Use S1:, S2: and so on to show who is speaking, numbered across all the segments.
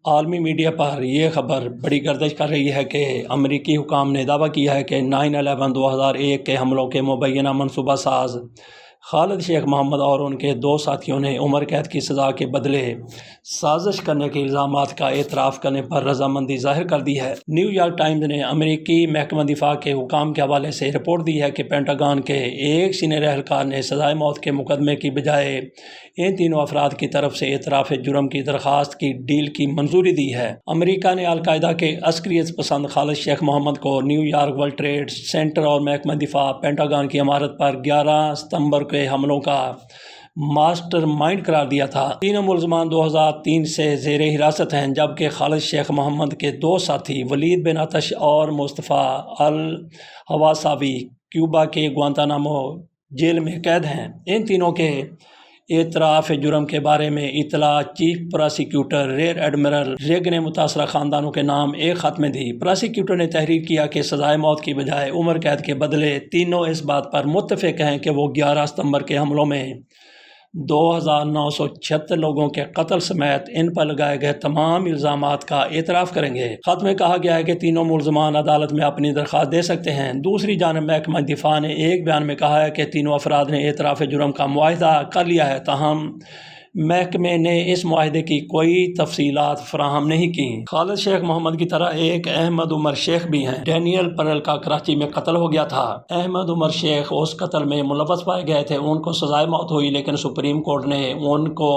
S1: عالمی میڈیا پر یہ خبر بڑی گردش کر رہی ہے کہ امریکی حکام نے دعویٰ کیا ہے کہ 9/11/2001 کے حملوں کے مبینہ منصوبہ ساز خالد شیخ محمد اور ان کے دو ساتھیوں نے عمر قید کی سزا کے بدلے سازش کرنے کے الزامات کا اعتراف کرنے پر رضامندی ظاہر کر دی ہے۔ نیو یارک ٹائمز نے امریکی محکمہ دفاع کے حکام کے حوالے سے رپورٹ دی ہے کہ پینٹاگان کے ایک سینئر اہلکار نے سزائے موت کے مقدمے کی بجائے ان تینوں افراد کی طرف سے اعتراف جرم کی درخواست کی ڈیل کی منظوری دی ہے۔ امریکہ نے القاعدہ کے عسکریت پسند خالد شیخ محمد کو New York World Trade Center اور محکمہ دفاع پینٹاگان کی عمارت پر 11 ستمبر کے حملوں کا ماسٹر مائنڈ قرار دیا تھا۔ تینوں ملزمان 2003 سے زیر حراست ہیں، جبکہ خالد شیخ محمد کے دو ساتھی ولید بن عطش اور مصطفیٰ الحواساوی کیوبا کے گوانتانامو جیل میں قید ہیں۔ ان تینوں کے اعتراف جرم کے بارے میں اطلاع چیف پراسیکیوٹر ریئر ایڈمرل ریگ نے متاثرہ خاندانوں کے نام ایک خط میں دی۔ پراسیکیوٹر نے تحریر کیا کہ سزائے موت کی بجائے عمر قید کے بدلے تینوں اس بات پر متفق ہیں کہ وہ 11 ستمبر کے حملوں میں 2976 لوگوں کے قتل سمیت ان پر لگائے گئے تمام الزامات کا اعتراف کریں گے۔ خط میں کہا گیا ہے کہ تینوں ملزمان عدالت میں اپنی درخواست دے سکتے ہیں۔ دوسری جانب محکمہ دفاع نے ایک بیان میں کہا ہے کہ تینوں افراد نے اعتراف جرم کا معاہدہ کر لیا ہے، تاہم محکمے نے اس معاہدے کی کوئی تفصیلات فراہم نہیں کی۔ خالد شیخ محمد کی طرح ایک احمد عمر شیخ بھی ہیں۔ ڈینیل پرل کا کراچی میں قتل ہو گیا تھا۔ احمد عمر شیخ اس قتل میں ملوث پائے گئے تھے۔ ان کو سزائے موت ہوئی، لیکن سپریم کورٹ نے ان کو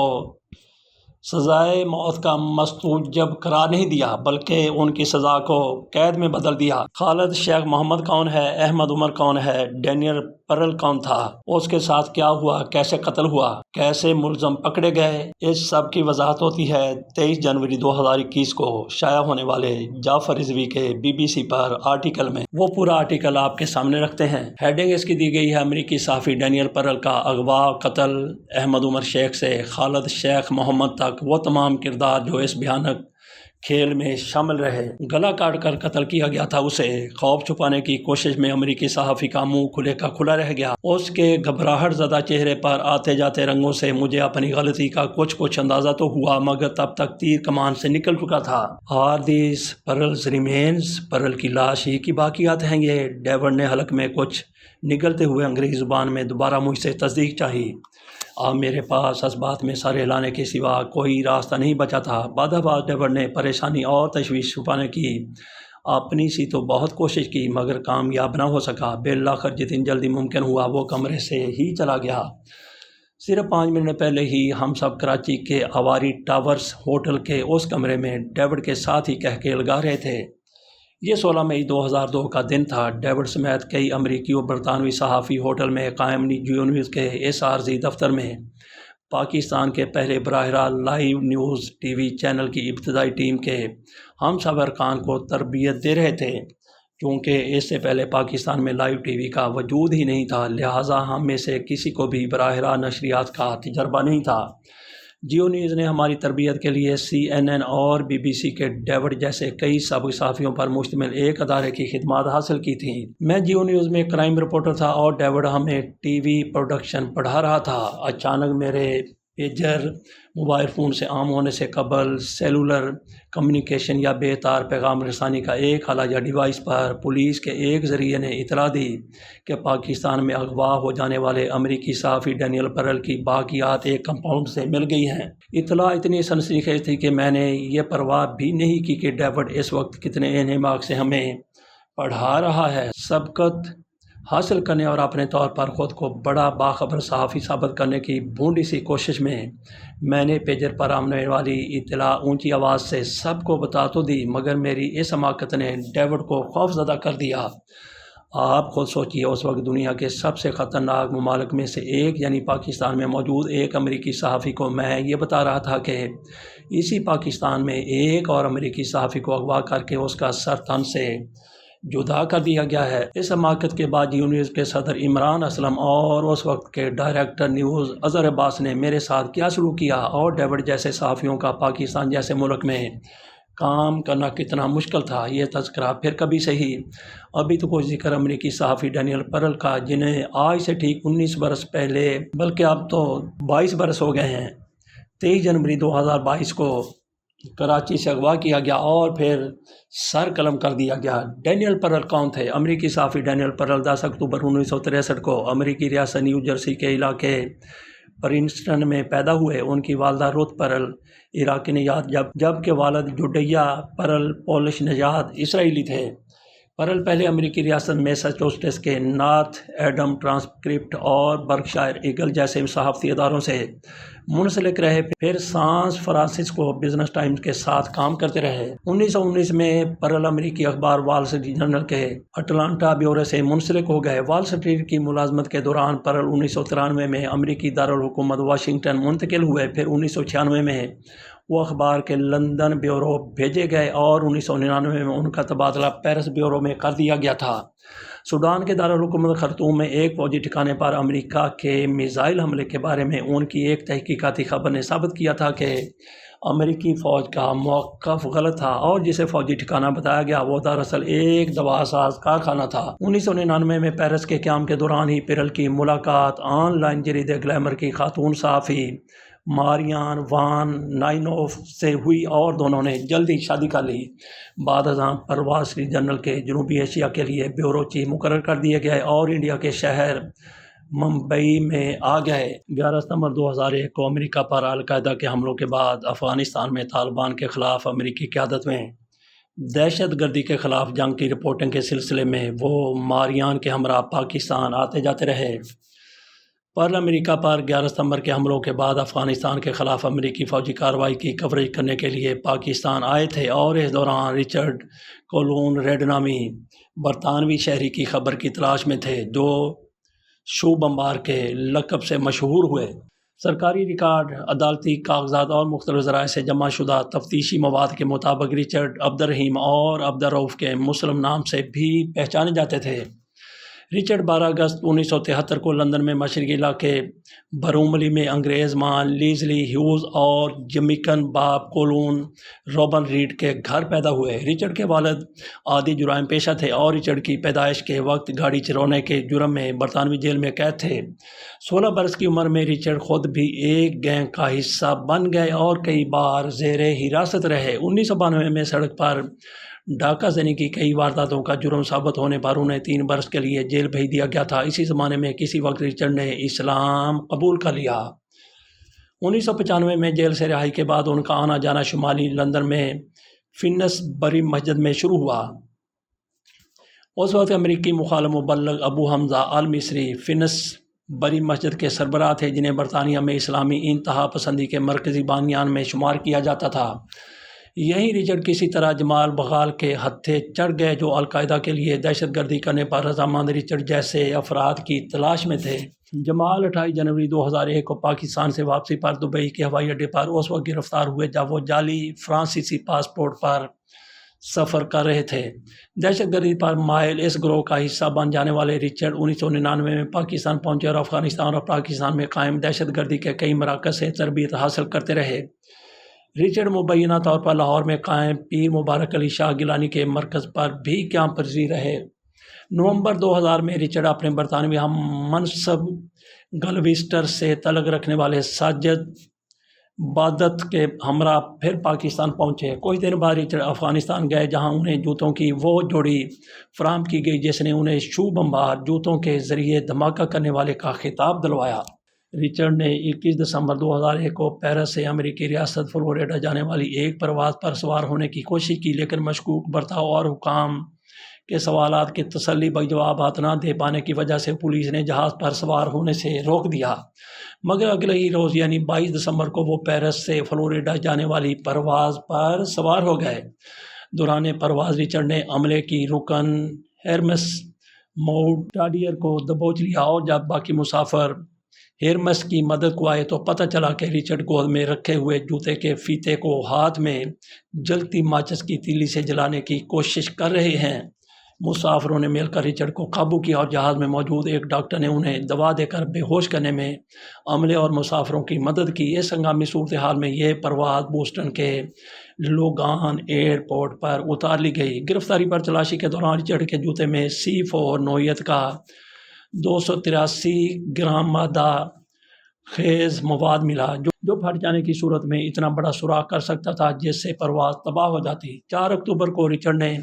S1: سزائے موت کا مستوجب قرار نہیں دیا، بلکہ ان کی سزا کو قید میں بدل دیا۔ خالد شیخ محمد کون ہے؟ احمد عمر کون ہے؟ ڈینیل پرل کون تھا؟ اس کے ساتھ کیا ہوا؟ کیسے قتل ہوا؟ کیسے ملزم پکڑے گئے؟ اس سب کی وضاحت ہوتی ہے 23 جنوری 2021 کو شائع ہونے والے جعفر رضوی کے BBC پر آرٹیکل میں۔ وہ پورا آرٹیکل آپ کے سامنے رکھتے ہیں۔ ہیڈنگ اس کی دی گئی ہے امریکی صحافی ڈینیل پرل کا اغوا، قتل، احمد عمر شیخ سے خالد شیخ محمد تک وہ تمام کردار جو اس بھیانک کھیل میں شامل رہے۔ گلا کاٹ کر قتل کیا گیا تھا اسے۔ خوف چھپانے کی کوشش میں امریکی صحافی کا منہ کھلے کا کھلا رہ گیا۔ اس کے گھبراہٹ زدہ چہرے پر آتے جاتے رنگوں سے مجھے اپنی غلطی کا کچھ اندازہ تو ہوا، مگر تب تک تیر کمان سے نکل چکا تھا۔ Are these pearls remains? Pearl کی لاش ہی کی باقیات ہیں یہ؟ ڈیوڈ نے حلق میں کچھ نگلتے ہوئے انگریزی زبان میں دوبارہ مجھ سے تصدیق چاہی۔ اب میرے پاس اس بات میں سر ہلانے کے سوا کوئی راستہ نہیں بچا تھا۔ بعد ڈیوڈ نے پریشانی اور تشویش چھپانے کی اپنی سی تو بہت کوشش کی، مگر کامیاب نہ ہو سکا۔ بالآخر جتنی جلدی ممکن ہوا وہ کمرے سے ہی چلا گیا۔ صرف 5 منٹ پہلے ہی ہم سب کراچی کے اواری ٹاورز ہوٹل کے اس کمرے میں ڈیوڈ کے ساتھ ہی کہہ کے لگا رہے تھے۔ یہ 16 مئی 2002 کا دن تھا۔ ڈیوڈ سمیت کئی امریکی و برطانوی صحافی ہوٹل میں قائم جیو نیوز کے اس عارضی دفتر میں پاکستان کے پہلے براہ راست live news T V channel کی ابتدائی ٹیم کے ہم سب ارکان کو تربیت دے رہے تھے۔ چونکہ اس سے پہلے پاکستان میں لائیو ٹی وی کا وجود ہی نہیں تھا، لہٰذا ہم میں سے کسی کو بھی براہ راست نشریات کا تجربہ نہیں تھا۔ جیو نیوز نے ہماری تربیت کے لیے CNN اور BBC کے ڈیوڈ جیسے کئی سابق صحافیوں پر مشتمل ایک ادارے کی خدمات حاصل کی تھیں۔ میں جیو نیوز میں کرائم رپورٹر تھا اور ڈیوڈ ہمیں ٹی وی پروڈکشن پڑھا رہا تھا۔ اچانک میرے پیجر موبائل فون سے عام ہونے سے قبل سیلولر کمیونیکیشن یا بے تار پیغام رسانی کا ایک آلہ یا ڈیوائس پر پولیس کے ایک ذریعے نے اطلاع دی کہ پاکستان میں اغوا ہو جانے والے امریکی صحافی ڈینیل پرل کی باقیات ایک کمپاؤنڈ سے مل گئی ہیں۔ اطلاع اتنی سنسنی تھی کہ میں نے یہ پرواہ بھی نہیں کی کہ ڈیوڈ اس وقت کتنے انہماک سے ہمیں پڑھا رہا ہے۔ سبقت حاصل کرنے اور اپنے طور پر خود کو بڑا باخبر صحافی ثابت کرنے کی بھونڈی سی کوشش میں نے پیجر پر آنے والی اطلاع اونچی آواز سے سب کو بتا تو دی، مگر میری اس حماقت نے ڈیوڈ کو خوف زدہ کر دیا۔ آپ خود سوچئے، اس وقت دنیا کے سب سے خطرناک ممالک میں سے ایک یعنی پاکستان میں موجود ایک امریکی صحافی کو میں یہ بتا رہا تھا کہ اسی پاکستان میں ایک اور امریکی صحافی کو اغوا کر کے اس کا سر تن سے جدا کر دیا گیا ہے۔ اس حماقت کے بعد جیو نیوز کے صدر عمران اسلم اور اس وقت کے ڈائریکٹر نیوز اظہر عباس نے میرے ساتھ کیا سلوک کیا، اور ڈیوڈ جیسے صحافیوں کا پاکستان جیسے ملک میں کام کرنا کتنا مشکل تھا، یہ تذکرہ پھر کبھی صحیح۔ ابھی تو کوئی ذکر امریکی صحافی ڈینیل پرل کا، جنہیں آج سے ٹھیک 19 برس پہلے، بلکہ اب تو 22 برس ہو گئے ہیں، 23 جنوری 2022 کو کراچی سے اغوا کیا گیا اور پھر سر قلم کر دیا گیا۔ ڈینیل پرل کون تھے؟ امریکی صحافی ڈینیل پرل 10 اکتوبر 1963 کو امریکی ریاست نیو جرسی کے علاقے پرنسٹن میں پیدا ہوئے۔ ان کی والدہ روتھ پرل عراقی نژاد جبکہ والد جوڈیا پرل پولش نژاد اسرائیلی تھے۔ پرل پہلے امریکی ریاست میساچوسٹس کے نارتھ ایڈم ٹرانسکرپٹ اور برکشائر ایگل جیسے صحافتی اداروں سے منسلک رہے، پھر سانس فرانسسکو بزنس ٹائمز کے ساتھ کام کرتے رہے۔ 1919 میں پرل امریکی اخبار وال اسٹریٹ جرنل کے اٹلانٹا بیورو سے منسلک ہو گئے۔ وال اسٹریٹ کی ملازمت کے دوران پرل 1993 میں امریکی دارالحکومت واشنگٹن منتقل ہوئے، پھر 1996 میں وہ اخبار کے لندن بیورو بھیجے گئے اور 1999 میں ان کا تبادلہ پیرس بیورو میں کر دیا گیا تھا۔ سوڈان کے دارالحکومت خرطوم میں ایک فوجی ٹھکانے پر امریکہ کے میزائل حملے کے بارے میں ان کی ایک تحقیقاتی خبر نے ثابت کیا تھا کہ امریکی فوج کا موقف غلط تھا اور جسے فوجی ٹھکانہ بتایا گیا وہ دراصل ایک دوا ساز کارخانہ تھا۔ 1999 میں پیرس کے قیام کے دوران ہی پرل کی ملاقات آن لائن جریدے گلیمر کی خاتون صحافی ماریان وان نائنوف سے ہوئی اور دونوں نے جلدی شادی کر لی۔ بعد ازاں پر وال اسٹریٹ جرنل کے جنوبی ایشیا کے لیے بیورو چیف مقرر کر دیے گئے اور انڈیا کے شہر ممبئی میں آ گئے۔ 11 ستمبر 2001 کو امریکہ پر القاعدہ کے حملوں کے بعد افغانستان میں طالبان کے خلاف امریکی قیادت میں دہشت گردی کے خلاف جنگ کی رپورٹنگ کے سلسلے میں وہ ماریان کے ہمراہ پاکستان آتے جاتے رہے۔ پرل امریکہ پر 11 ستمبر کے حملوں کے بعد افغانستان کے خلاف امریکی فوجی کارروائی کی کوریج کرنے کے لیے پاکستان آئے تھے اور اس دوران رچرڈ کولون ریڈ نامی برطانوی شہری کی خبر کی تلاش میں تھے جو شو بمبار کے لقب سے مشہور ہوئے۔ سرکاری ریکارڈ، عدالتی کاغذات اور مختلف ذرائع سے جمع شدہ تفتیشی مواد کے مطابق رچرڈ عبدالرحیم اور عبدالرؤف کے مسلم نام سے بھی پہچانے جاتے تھے۔ رچرڈ 12 اگست 1973 کو لندن میں مشرقی علاقے بروملی میں انگریز ماں لیزلی ہیوز اور جمیکن باب کولون روبن ریڈ کے گھر پیدا ہوئے۔ رچرڈ کے والد عادی جرائم پیشہ تھے اور رچرڈ کی پیدائش کے وقت گاڑی چلانے کے جرم میں برطانوی جیل میں قید تھے۔ 16 برس کی عمر میں رچرڈ خود بھی ایک گینگ کا حصہ بن گئے اور کئی بار زیر حراست رہے۔ 1992 میں سڑک پر ڈاکہ زنی کی کئی وارداتوں کا جرم ثابت ہونے پر انہیں 3 برس کے لیے جیل بھیج دیا گیا تھا۔ اسی زمانے میں کسی وقت رچرڈ نے اسلام قبول کر لیا۔ 1995 میں جیل سے رہائی کے بعد ان کا آنا جانا شمالی لندن میں فینس بری مسجد میں شروع ہوا۔ اس وقت امریکی مخالف مبلغ ابو حمزہ المصری فینس بری مسجد کے سربراہ تھے جنہیں برطانیہ میں اسلامی انتہا پسندی کے مرکزی بانیان میں شمار کیا جاتا تھا۔ یہی رچرڈ کسی طرح جمال بغال کے ہتھے چڑھ گئے جو القاعدہ کے لیے دہشت گردی کرنے پر رضامند رچرڈ جیسے افراد کی تلاش میں تھے۔ جمال 28 جنوری 2001 کو پاکستان سے واپسی پر دبئی کے ہوائی اڈے پر اس وقت گرفتار ہوئے جب وہ جعلی فرانسیسی پاسپورٹ پر سفر کر رہے تھے۔ دہشت گردی پر مائل اس گروہ کا حصہ بن جانے والے رچرڈ 1999 میں پاکستان پہنچے اور افغانستان اور پاکستان میں قائم دہشت گردی کے کئی مراکز سے تربیت حاصل کرتے رہے۔ رچرڈ مبینہ طور پر لاہور میں قائم پیر مبارک علی شاہ گیلانی کے مرکز پر بھی قیام پذیر رہے۔ نومبر 2000 میں رچرڈ اپنے برطانوی ہم منصب گلویسٹر سے تعلق رکھنے والے ساجد بادت کے ہمراہ پھر پاکستان پہنچے۔ کچھ دن بعد رچرڈ افغانستان گئے جہاں انہیں جوتوں کی وہ جوڑی فراہم کی گئی جس نے انہیں شو بمبار جوتوں کے ذریعے دھماکہ کرنے والے کا خطاب دلوایا۔ رچرڈ نے 21 دسمبر 2001 کو پیرس سے امریکی ریاست فلوریڈا جانے والی ایک پرواز پر سوار ہونے کی کوشش کی لیکن مشکوک برتاؤ اور حکام کے سوالات کے تسلی بخش جوابات نہ دے پانے کی وجہ سے پولیس نے جہاز پر سوار ہونے سے روک دیا، مگر اگلے ہی روز یعنی 22 دسمبر کو وہ پیرس سے فلوریڈا جانے والی پرواز پر سوار ہو گئے۔ دوران پرواز رچرڈ نے عملے کی رکن ہیرمس موڈاڈیئر کو دبوچ لیا اور جب باقی مسافر ہیرمس کی مدد کو آئے تو پتہ چلا کہ رچرڈ گود میں رکھے ہوئے جوتے کے فیتے کو ہاتھ میں جلتی ماچس کی تیلی سے جلانے کی کوشش کر رہے ہیں۔ مسافروں نے مل کر رچرڈ کو قابو کیا اور جہاز میں موجود ایک ڈاکٹر نے انہیں دوا دے کر بے ہوش کرنے میں عملے اور مسافروں کی مدد کی۔ اس ہنگامی صورتحال میں یہ پرواز بوسٹن کے لوگان ایئرپورٹ پر اتار لی گئی۔ گرفتاری پر تلاشی کے دوران رچرڈ کے جوتے میں C4 نوعیت کا 283 گرام مادہ خیز مواد ملا جو پھٹ جانے کی صورت میں اتنا بڑا سوراخ کر سکتا تھا جس سے پرواز تباہ ہو جاتی۔ 4 اکتوبر کو رچرڈ نے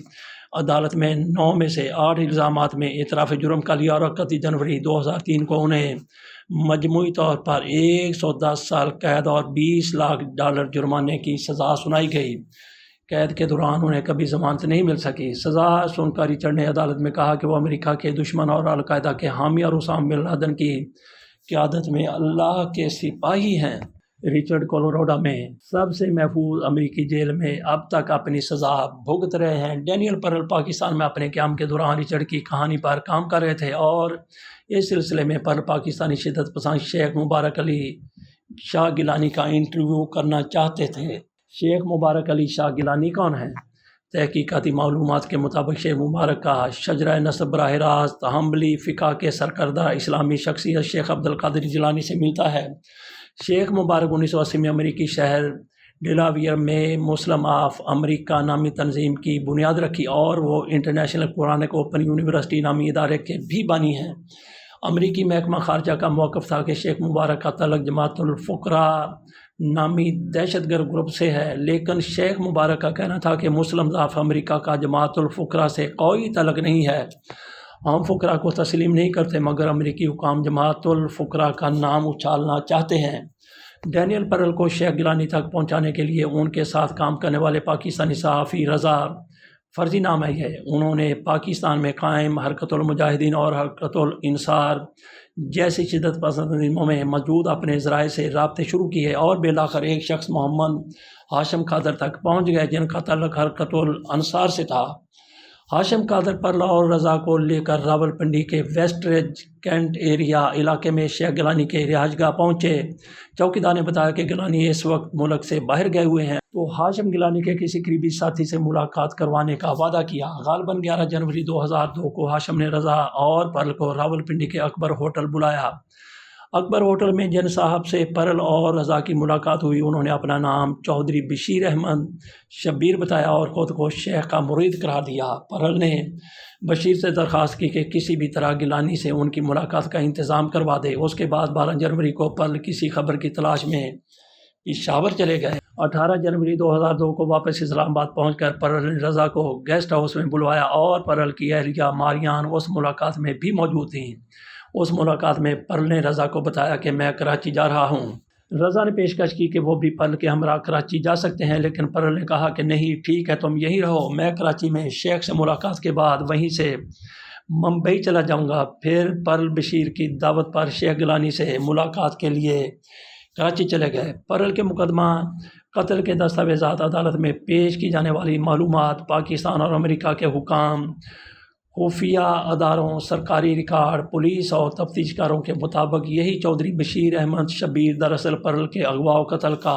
S1: عدالت میں 9 میں سے 8 الزامات میں اعتراف جرم کا لیا اور 31 جنوری 2003 کو انہیں مجموعی طور پر 110 سال قید اور $20 لاکھ جرمانے کی سزا سنائی گئی۔ قید کے دوران انہیں کبھی ضمانت نہیں مل سکی۔ سزا سن کر رچرڈ نے عدالت میں کہا کہ وہ امریکہ کے دشمن اور القاعدہ کے حامی اور اسامہ بن لادن کی قیادت میں اللہ کے سپاہی ہیں۔ رچرڈ کولوراڈو میں سب سے محفوظ امریکی جیل میں اب تک اپنی سزا بھگت رہے ہیں۔ ڈینیل پرل پاکستان میں اپنے قیام کے دوران رچرڈ کی کہانی پر کام کر رہے تھے اور اس سلسلے میں پرل پاکستانی شدت پسند شیخ مبارک علی شاہ گیلانی کا انٹرویو کرنا چاہتے تھے۔ شیخ مبارک علی شاہ گیلانی کون ہیں؟ تحقیقاتی معلومات کے مطابق شیخ مبارک کا شجرہ نسب براہ راست حنبلی فقہ کے سرکردہ اسلامی شخصیت شیخ عبدالقادر جیلانی سے ملتا ہے۔ شیخ مبارک 1980 میں امریکی شہر ڈیلاویئر میں مسلم آف امریکہ نامی تنظیم کی بنیاد رکھی اور وہ انٹرنیشنل قرآنک اوپن یونیورسٹی نامی ادارے کے بھی بانی ہیں۔ امریکی محکمہ خارجہ کا موقف تھا کہ شیخ مبارک کا تعلق جماعت الفقراء نامی دہشت گرد گروپ سے ہے، لیکن شیخ مبارک کا کہنا تھا کہ مسلم آف امریکہ کا جماعت الفقراء سے کوئی تعلق نہیں ہے۔ ہم فقراء کو تسلیم نہیں کرتے مگر امریکی حکام جماعت الفقراء کا نام اچھالنا چاہتے ہیں۔ ڈینیل پرل کو شیخ گیلانی تک پہنچانے کے لیے ان کے ساتھ کام کرنے والے پاکستانی صحافی رضا فرزی نام ہے یہ، انہوں نے پاکستان میں قائم حرکت المجاہدین اور حرکت الانصار جیسی شدت پسند تنظیموں میں موجود اپنے ذرائع سے رابطے شروع کیے اور بالآخر ایک شخص محمد ہاشم قادر تک پہنچ گئے جن کا تعلق حرکت الانصار سے تھا۔ ہاشم قادر پرل اور رضا کو لے کر راولپنڈی کے ویسٹ ریج کینٹ ایریا علاقے میں شیخ گیلانی کے رہائش گاہ پہنچے۔ چوکیدار نے بتایا کہ گیلانی اس وقت ملک سے باہر گئے ہوئے ہیں، تو ہاشم گیلانی کے کسی قریبی ساتھی سے ملاقات کروانے کا وعدہ کیا۔ غالباً 11 جنوری 2002 کو ہاشم نے رضا اور پرل کو راولپنڈی کے اکبر ہوٹل بلایا۔ اکبر ہوٹل میں جن صاحب سے پرل اور رضا کی ملاقات ہوئی انہوں نے اپنا نام چودھری بشیر احمد شبیر بتایا اور خود کو شیخ کا مرید قرار دیا۔ پرل نے بشیر سے درخواست کی کہ کسی بھی طرح گیلانی سے ان کی ملاقات کا انتظام کروا دے۔ اس کے بعد 12 جنوری کو پرل کسی خبر کی تلاش میں پشاور چلے گئے۔ 18 جنوری 2002 کو واپس اسلام آباد پہنچ کر پرل نے رضا کو گیسٹ ہاؤس میں بلوایا اور پرل کی اہلیہ ماریان اس ملاقات میں بھی موجود تھیں۔ اس ملاقات میں پرل نے رضا کو بتایا کہ میں کراچی جا رہا ہوں۔ رضا نے پیشکش کی کہ وہ بھی پرل کے ہمراہ کراچی جا سکتے ہیں، لیکن پرل نے کہا کہ نہیں ٹھیک ہے تم یہیں رہو، میں کراچی میں شیخ سے ملاقات کے بعد وہیں سے ممبئی چلا جاؤں گا۔ پھر پرل بشیر کی دعوت پر شیخ گیلانی سے ملاقات کے لیے کراچی چلے گئے۔ پرل کے مقدمہ قتل کے دستاویزات، عدالت میں پیش کی جانے والی معلومات، پاکستان اور امریکہ کے حکام، خفیہ اداروں، سرکاری ریکارڈ، پولیس اور تفتیش کاروں کے مطابق یہی چودھری بشیر احمد شبیر دراصل پرل کے اغوا و قتل کا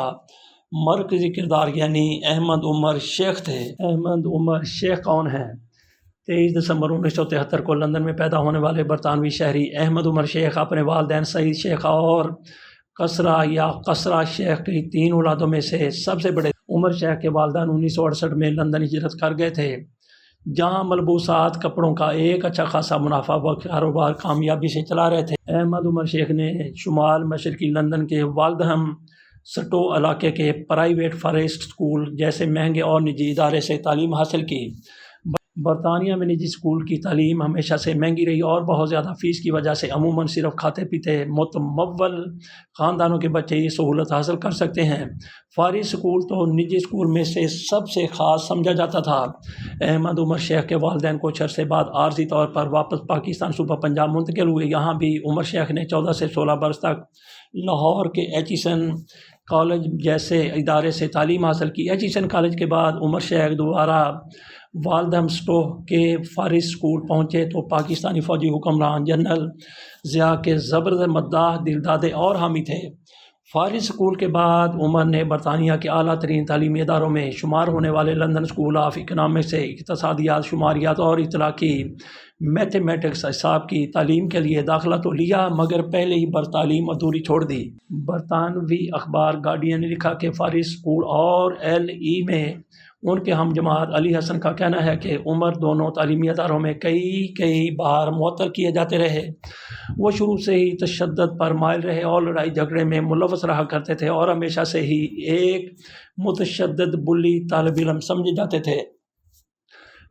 S1: مرکزی کردار یعنی احمد عمر شیخ تھے۔ احمد عمر شیخ کون ہیں؟ 23 دسمبر 1973 کو لندن میں پیدا ہونے والے برطانوی شہری احمد عمر شیخ اپنے والدین سعید شیخ اور کسرا یا قصرہ شیخ کی 3 اولادوں میں سے سب سے بڑے۔ عمر شیخ کے والدین 1968 میں لندن ہجرت کر گئے تھے جہاں ملبوسات کپڑوں کا ایک اچھا خاصا منافع و کاروبار کامیابی سے چلا رہے تھے۔ احمد عمر شیخ نے شمال مشرقی لندن کے والدہم سٹو علاقے کے پرائیویٹ فارسٹ اسکول جیسے مہنگے اور نجی ادارے سے تعلیم حاصل کی۔ برطانیہ میں نجی اسکول کی تعلیم ہمیشہ سے مہنگی رہی اور بہت زیادہ فیس کی وجہ سے عموماً صرف کھاتے پیتے متمول خاندانوں کے بچے یہ سہولت حاصل کر سکتے ہیں۔ فارسی اسکول تو نجی اسکول میں سے سب سے خاص سمجھا جاتا تھا۔ احمد عمر شیخ کے والدین کچھ عرصے بعد عارضی طور پر واپس پاکستان صوبہ پنجاب منتقل ہوئے۔ یہاں بھی عمر شیخ نے 14 سے 16 برس تک لاہور کے ایچیسن کالج جیسے ادارے سے تعلیم حاصل کی۔ ایچیسن کالج کے بعد عمر شیخ دوبارہ والدہم سٹو کے فارسی اسکول پہنچے تو پاکستانی فوجی حکمران جنرل ضیاء کے زبردست مداح، دلدادے اور حامی تھے۔ فارسی اسکول کے بعد عمر نے برطانیہ کے اعلیٰ ترین تعلیمی اداروں میں شمار ہونے والے لندن اسکول آف اکنامکس سے اقتصادیات، شماریات اور اطلاع کی میتھمیٹکس حساب کی تعلیم کے لیے داخلہ تو لیا مگر پہلے ہی برتعلیم ادھوری چھوڑ دی۔ برطانوی اخبار گارڈین نے لکھا کہ فارسی اسکول اور LE میں ان کے ہم جماعت علی حسن کا کہنا ہے کہ عمر دونوں تعلیمی اداروں میں کئی بار معطل کیے جاتے رہے۔ وہ شروع سے ہی تشدد پر مائل رہے اور لڑائی جھگڑے میں ملوث رہا کرتے تھے اور ہمیشہ سے ہی ایک متشدد بلی طالب علم سمجھے جاتے تھے۔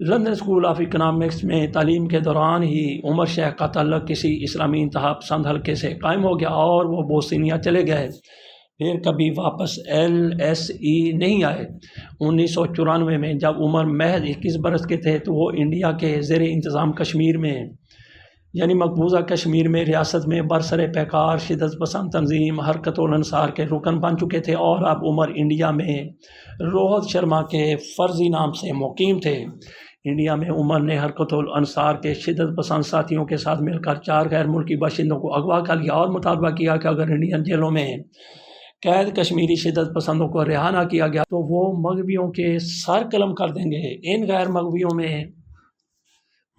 S1: لندن اسکول آف اکنامکس میں تعلیم کے دوران ہی عمر شیخ کا تعلق کسی اسلامی انتہا پسند حلقے سے قائم ہو گیا اور وہ بوسنیا چلے گئے، پھر کبھی واپس LSE نہیں آئے۔ 1994 میں جب عمر محض 21 برس کے تھے تو وہ انڈیا کے زیر انتظام کشمیر میں یعنی مقبوضہ کشمیر میں ریاست میں برسر پیکار شدت پسند تنظیم حرکت الانصار کے رکن بن چکے تھے اور اب عمر انڈیا میں روہت شرما کے فرضی نام سے مقیم تھے۔ انڈیا میں عمر نے حرکت الانصار کے شدت پسند ساتھیوں کے ساتھ مل کر 4 غیر ملکی باشندوں کو اغوا کر لیا اور مطالبہ کیا کہ اگر انڈین جیلوں میں قید کشمیری شدت پسندوں کو رہا نہ کیا گیا تو وہ مغویوں کے سر قلم کر دیں گے۔ ان غیر مغویوں میں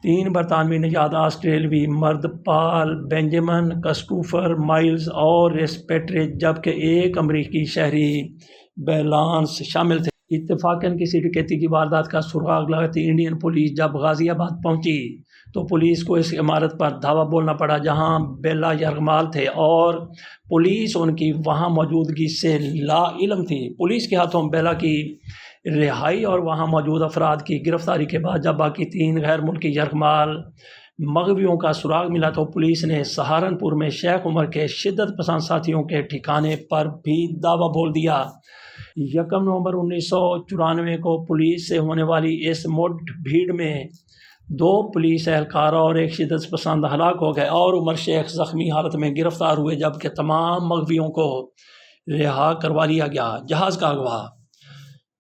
S1: 3 برطانوی نژاد آسٹریلوی مرد پال بینجمن کرسٹوفر مائلز اور ریسپیٹریج جبکہ ایک امریکی شہری بیلانس شامل تھے۔ اتفاقاً کسی ڈکیتی کی واردات کا سراغ لگاتی انڈین پولیس جب غازی آباد پہنچی تو پولیس کو اس عمارت پر دھاوا بولنا پڑا جہاں بیلا یرغمال تھے اور پولیس ان کی وہاں موجودگی سے لا علم تھی۔ پولیس کے ہاتھوں بیلا کی رہائی اور وہاں موجود افراد کی گرفتاری کے بعد جب باقی 3 غیر ملکی یرغمال مغویوں کا سراغ ملا تو پولیس نے سہارنپور میں شیخ عمر کے شدت پسند ساتھیوں کے ٹھکانے پر بھی دعویٰ بول دیا۔ 1 نومبر 1994 کو پولیس سے ہونے والی اس مڈ بھیڑ میں 2 پولیس اہلکار اور ایک شدت پسند ہلاک ہو گئے اور عمر شیخ زخمی حالت میں گرفتار ہوئے جبکہ تمام مغویوں کو رہا کروا لیا گیا۔ جہاز کا اغوا۔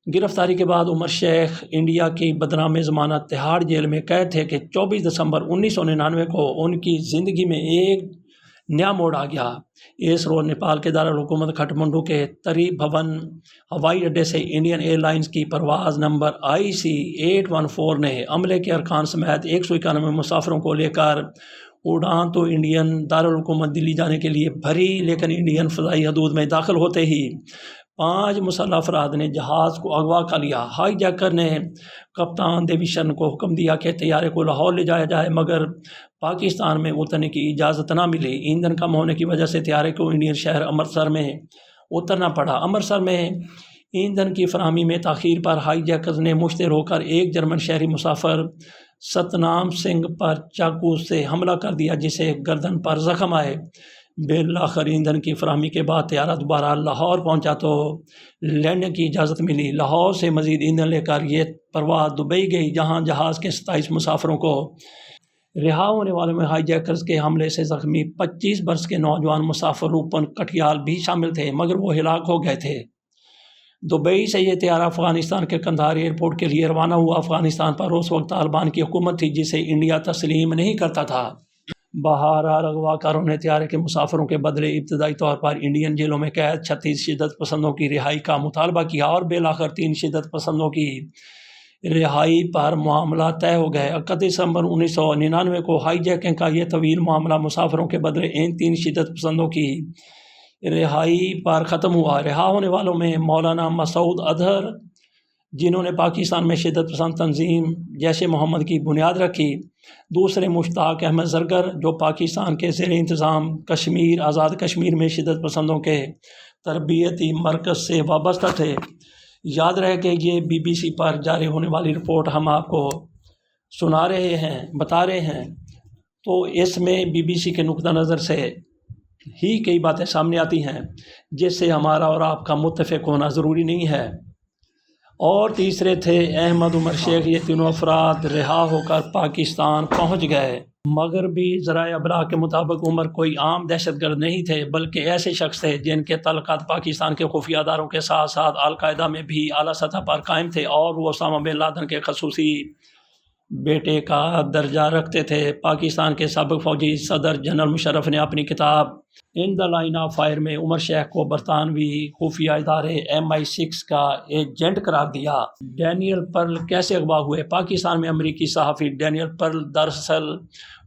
S1: گرفتاری کے بعد عمر شیخ انڈیا کی بدنام ضمانت تہاڑ جیل میں قید تھے کہ 24 دسمبر 1999 کو ان کی زندگی میں ایک نیا موڑ آ گیا۔ اس روز نیپال کے دارالحکومت کھٹمنڈو کے تری بھون ہوائی اڈے سے انڈین ایئر لائنز کی پرواز نمبر IC 814 نے عملے کے ارکان سمیت 191 مسافروں کو لے کر اڑان تو انڈین دارالحکومت دلی جانے کے لیے بھری، لیکن انڈین فضائی حدود میں داخل ہوتے ہی 5 مسلح افراد نے جہاز کو اغوا کر لیا۔ ہائی جیکر نے کپتان دیویشن کو حکم دیا کہ طیارے کو لاہور لے جایا جائے مگر پاکستان میں اترنے کی اجازت نہ ملی۔ ایندھن کم ہونے کی وجہ سے طیارے کو انڈین شہر امرتسر میں اترنا پڑا۔ امرتسر میں ایندھن کی فراہمی میں تاخیر پر ہائی جیکرز نے مشتعل ہو کر ایک جرمن شہری مسافر ستنام سنگھ پر چاقو سے حملہ کر دیا جسے گردن پر زخم آئے۔ بالآخر ایندھن کی فراہمی کے بعد طیارہ دوبارہ لاہور پہنچا تو لینڈنگ کی اجازت ملی۔ لاہور سے مزید ایندھن لے کر یہ پرواز دبئی گئی جہاں جہاز کے 27 مسافروں کو رہا ہونے والوں میں ہائی جیکرز کے حملے سے زخمی 25 برس کے نوجوان مسافر روپن کٹیال بھی شامل تھے مگر وہ ہلاک ہو گئے تھے۔ دبئی سے یہ طیارہ افغانستان کے قندھار ایئرپورٹ کے لیے روانہ ہوا۔ افغانستان پر اس وقت طالبان کی حکومت تھی جسے انڈیا تسلیم نہیں کرتا تھا۔ بہرحال اغوا کاروں نے طیارے کے مسافروں کے بدلے ابتدائی طور پر انڈین جیلوں میں قید 36 شدت پسندوں کی رہائی کا مطالبہ کیا اور بالآخر 3 شدت پسندوں کی رہائی پر معاملہ طے ہو گئے۔ 31 دسمبر 1999 کو ہائی جیکنگ کا یہ طویل معاملہ مسافروں کے بدلے ان 3 شدت پسندوں کی رہائی پر ختم ہوا۔ رہا ہونے والوں میں مولانا مسعود اظہر جنہوں نے پاکستان میں شدت پسند تنظیم جیش محمد کی بنیاد رکھی، دوسرے مشتاق احمد زرگر جو پاکستان کے زیر انتظام کشمیر آزاد کشمیر میں شدت پسندوں کے تربیتی مرکز سے وابستہ تھے۔ یاد رہے کہ یہ BBC پر جاری ہونے والی رپورٹ ہم آپ کو بتا رہے ہیں تو اس میں BBC کے نقطہ نظر سے ہی کئی باتیں سامنے آتی ہیں جس سے ہمارا اور آپ کا متفق ہونا ضروری نہیں ہے۔ اور تیسرے تھے احمد عمر شیخ۔ یہ تینوں افراد رہا ہو کر پاکستان پہنچ گئے مگر بھی ذرائع ابلاغ کے مطابق عمر کوئی عام دہشت گرد نہیں تھے بلکہ ایسے شخص تھے جن کے تعلقات پاکستان کے خفیہ اداروں کے ساتھ ساتھ القاعدہ میں بھی اعلیٰ سطح پر قائم تھے اور وہ اسامہ بن لادن کے خصوصی بیٹے کا درجہ رکھتے تھے۔ پاکستان کے سابق فوجی صدر جنرل مشرف نے اپنی کتاب ان دا لائن آف فائر میں عمر شیخ کو برطانوی خفیہ ادارے MI6 کا ایجنٹ قرار دیا۔ ڈینیل پرل کیسے اغوا ہوئے؟ پاکستان میں امریکی صحافی ڈینیل پرل دراصل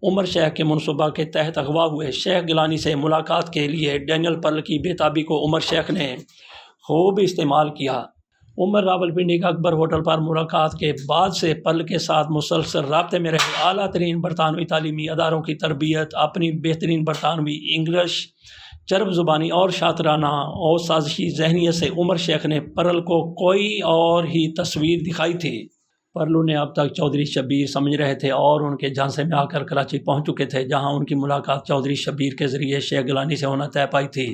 S1: عمر شیخ کے منصوبہ کے تحت اغوا ہوئے۔ شیخ گیلانی سے ملاقات کے لیے ڈینیل پرل کی بے تابی کو عمر شیخ نے خوب استعمال کیا۔ عمر راولپنڈی کا اکبر ہوٹل پر ملاقات کے بعد سے پرل کے ساتھ مسلسل رابطے میں رہے۔ اعلیٰ ترین برطانوی تعلیمی اداروں کی تربیت، اپنی بہترین برطانوی انگلش، چرب زبانی اور شاطرانہ اور سازشی ذہنیت سے عمر شیخ نے پرل کو کوئی اور ہی تصویر دکھائی تھی۔ پرل نے اب تک چودھری شبیر سمجھ رہے تھے اور ان کے جھانسے میں آ کر کراچی پہنچ چکے تھے، جہاں ان کی ملاقات چودھری شبیر کے ذریعے شیخ گیلانی سے ہونا طے پائی تھی۔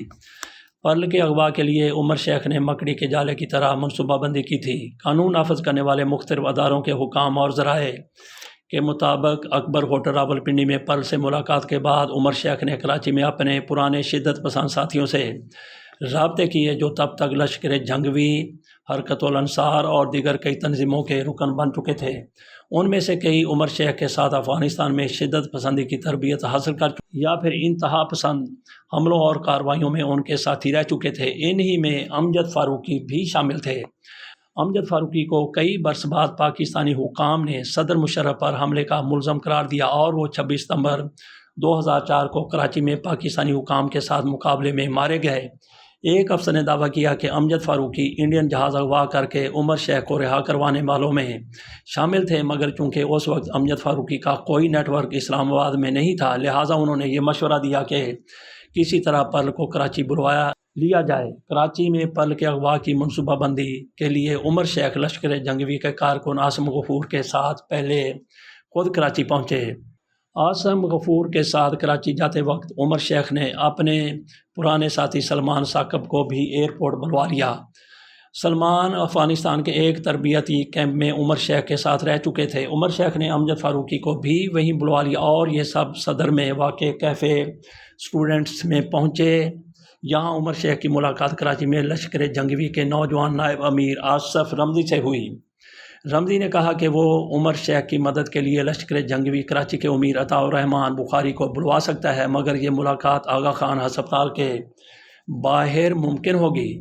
S1: پرل کے اغوا کے لیے عمر شیخ نے مکڑی کے جالے کی طرح منصوبہ بندی کی تھی۔ قانون نافذ کرنے والے مختلف اداروں کے حکام اور ذرائع کے مطابق اکبر ہوٹل راولپنڈی میں پرل سے ملاقات کے بعد عمر شیخ نے کراچی میں اپنے پرانے شدت پسند ساتھیوں سے رابطے کیے، جو تب تک لشکر جنگوی، حرکت الانصار اور دیگر کئی تنظیموں کے رکن بن چکے تھے۔ ان میں سے کئی عمر شیخ کے ساتھ افغانستان میں شدت پسندی کی تربیت حاصل کر چکے یا پھر انتہا پسند حملوں اور کارروائیوں میں ان کے ساتھی رہ چکے تھے۔ انہی میں امجد فاروقی بھی شامل تھے۔ امجد فاروقی کو کئی برس بعد پاکستانی حکام نے صدر مشرف پر حملے کا ملزم قرار دیا اور وہ 26 ستمبر 2004 کو کراچی میں پاکستانی حکام کے ساتھ مقابلے میں مارے گئے۔ ایک افسر نے دعویٰ کیا کہ امجد فاروقی انڈین جہاز اغوا کر کے عمر شیخ کو رہا کروانے والوں میں شامل تھے، مگر چونکہ اس وقت امجد فاروقی کا کوئی نیٹ ورک اسلام آباد میں نہیں تھا، لہٰذا انہوں نے یہ مشورہ دیا کہ کسی طرح پرل کو کراچی بلوایا لیا جائے۔ کراچی میں پرل کے اغوا کی منصوبہ بندی کے لیے عمر شیخ لشکر جنگوی کے کارکن عاصم غفور کے ساتھ پہلے خود کراچی پہنچے۔ عاصم غفور کے ساتھ کراچی جاتے وقت عمر شیخ نے اپنے پرانے ساتھی سلمان ثاقب کو بھی ایئرپورٹ بلوا لیا۔ سلمان افغانستان کے ایک تربیتی کیمپ میں عمر شیخ کے ساتھ رہ چکے تھے۔ عمر شیخ نے امجد فاروقی کو بھی وہیں بلوا لیا اور یہ سب صدر میں واقع کیفے اسٹوڈنٹس میں پہنچے۔ یہاں عمر شیخ کی ملاقات کراچی میں لشکر جنگوی کے نوجوان نائب امیر آصف رمزی سے ہوئی۔ رمزی نے کہا کہ وہ عمر شیخ کی مدد کے لیے لشکر جنگوی کراچی کے امیر عطاء الرحمن بخاری کو بلوا سکتا ہے، مگر یہ ملاقات آغا خان ہسپتال کے باہر ممکن ہوگی۔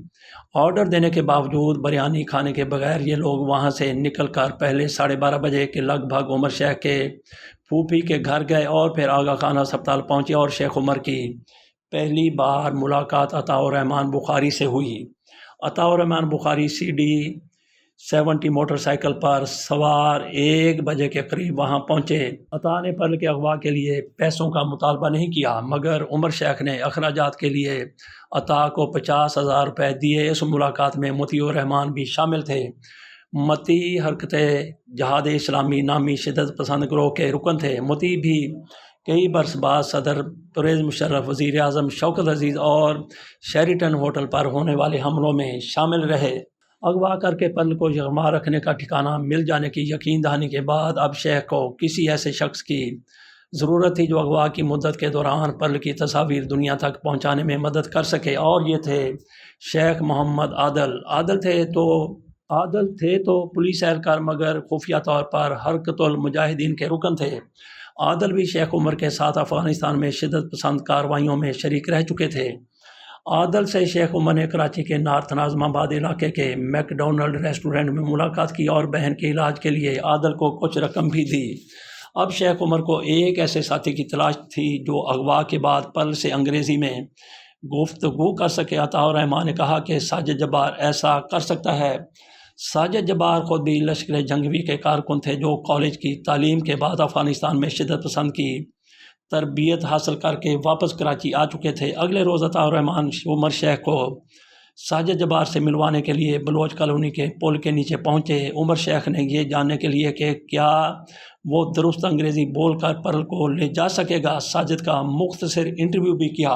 S1: آرڈر دینے کے باوجود بریانی کھانے کے بغیر یہ لوگ وہاں سے نکل کر پہلے 12:30 بجے کے لگ بھگ عمر شیخ کے پھوپھی کے گھر گئے اور پھر آغا خان ہسپتال پہنچے اور شیخ عمر کی پہلی بار ملاقات عطاء الرحمن بخاری سے ہوئی۔ عطاء الرحمن بخاری CD70 موٹر سائیکل پر سوار 1 بجے کے قریب وہاں پہنچے۔ عطاء نے پرل کے اغوا کے لیے پیسوں کا مطالبہ نہیں کیا، مگر عمر شیخ نے اخراجات کے لیے عطاء کو 50,000 روپے دیے۔ اس ملاقات میں مطیع الرحمن بھی شامل تھے۔ مطیع حرکت جہاد اسلامی نامی شدت پسند گروہ کے رکن تھے۔ مطیع بھی کئی برس بعد صدر پرویز مشرف، وزیر اعظم شوکت عزیز اور شیریٹن ہوٹل پر ہونے والے حملوں میں شامل رہے۔ اغوا کر کے پرل کو یغما رکھنے کا ٹھکانہ مل جانے کی یقین دہانی کے بعد اب شیخ کو کسی ایسے شخص کی ضرورت تھی جو اغوا کی مدت کے دوران پرل کی تصاویر دنیا تک پہنچانے میں مدد کر سکے، اور یہ تھے شیخ محمد عادل۔ عادل تھے تو پولیس اہلکار، مگر خفیہ طور پر حرکت المجاہدین کے رکن تھے۔ عادل بھی شیخ عمر کے ساتھ افغانستان میں شدت پسند کارروائیوں میں شریک رہ چکے تھے۔ عادل سے شیخ عمر نے کراچی کے نارتھ ناظم آباد علاقے کے میک ڈونلڈ ریسٹورنٹ میں ملاقات کی اور بہن کے علاج کے لیے عادل کو کچھ رقم بھی دی۔ اب شیخ عمر کو ایک ایسے ساتھی کی تلاش تھی جو اغوا کے بعد پرل سے انگریزی میں گفتگو کر سکے۔ عطاء الرحمن نے کہا کہ ساجد جبار ایسا کر سکتا ہے۔ ساجد جبار خود بھی لشکر جنگوی کے کارکن تھے جو کالج کی تعلیم کے بعد افغانستان میں شدت پسند کی تربیت حاصل کر کے واپس کراچی آ چکے تھے۔ اگلے روز عطاء الرحمن عمر شیخ کو ساجد جبار سے ملوانے کے لیے بلوچ کالونی کے پل کے نیچے پہنچے۔ عمر شیخ نے یہ جاننے کے لیے کہ کیا وہ درست انگریزی بول کر پرل کو لے جا سکے گا، ساجد کا مختصر انٹرویو بھی کیا۔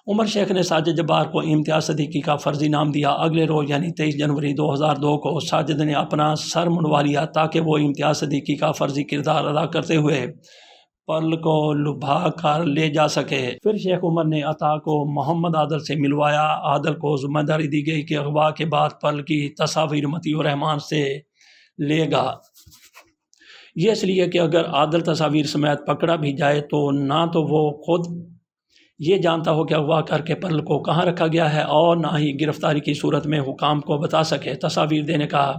S1: عمر شیخ نے ساجد جبار کو امتیاز صدیقی کا فرضی نام دیا۔ اگلے روز یعنی 23 جنوری 2002 کو ساجد نے اپنا سر منڈوا لیا تاکہ وہ امتیاز صدیقی کا فرضی کردار ادا کرتے ہوئے پرل کو لبھا کر لے جا سکے۔ پھر شیخ عمر نے عطاء کو محمد عادل سے ملوایا۔ عادل کو ذمہ داری دی گئی کہ اغوا کے بعد پرل کی تصاویر مطیع الرحمن سے لے گا۔ یہ اس لیے کہ اگر عادل تصاویر سمیت پکڑا بھی جائے تو نہ تو وہ خود یہ جانتا ہو کہ اغوا کر کے پرل کو کہاں رکھا گیا ہے اور نہ ہی گرفتاری کی صورت میں حکام کو بتا سکے۔ تصاویر دینے کا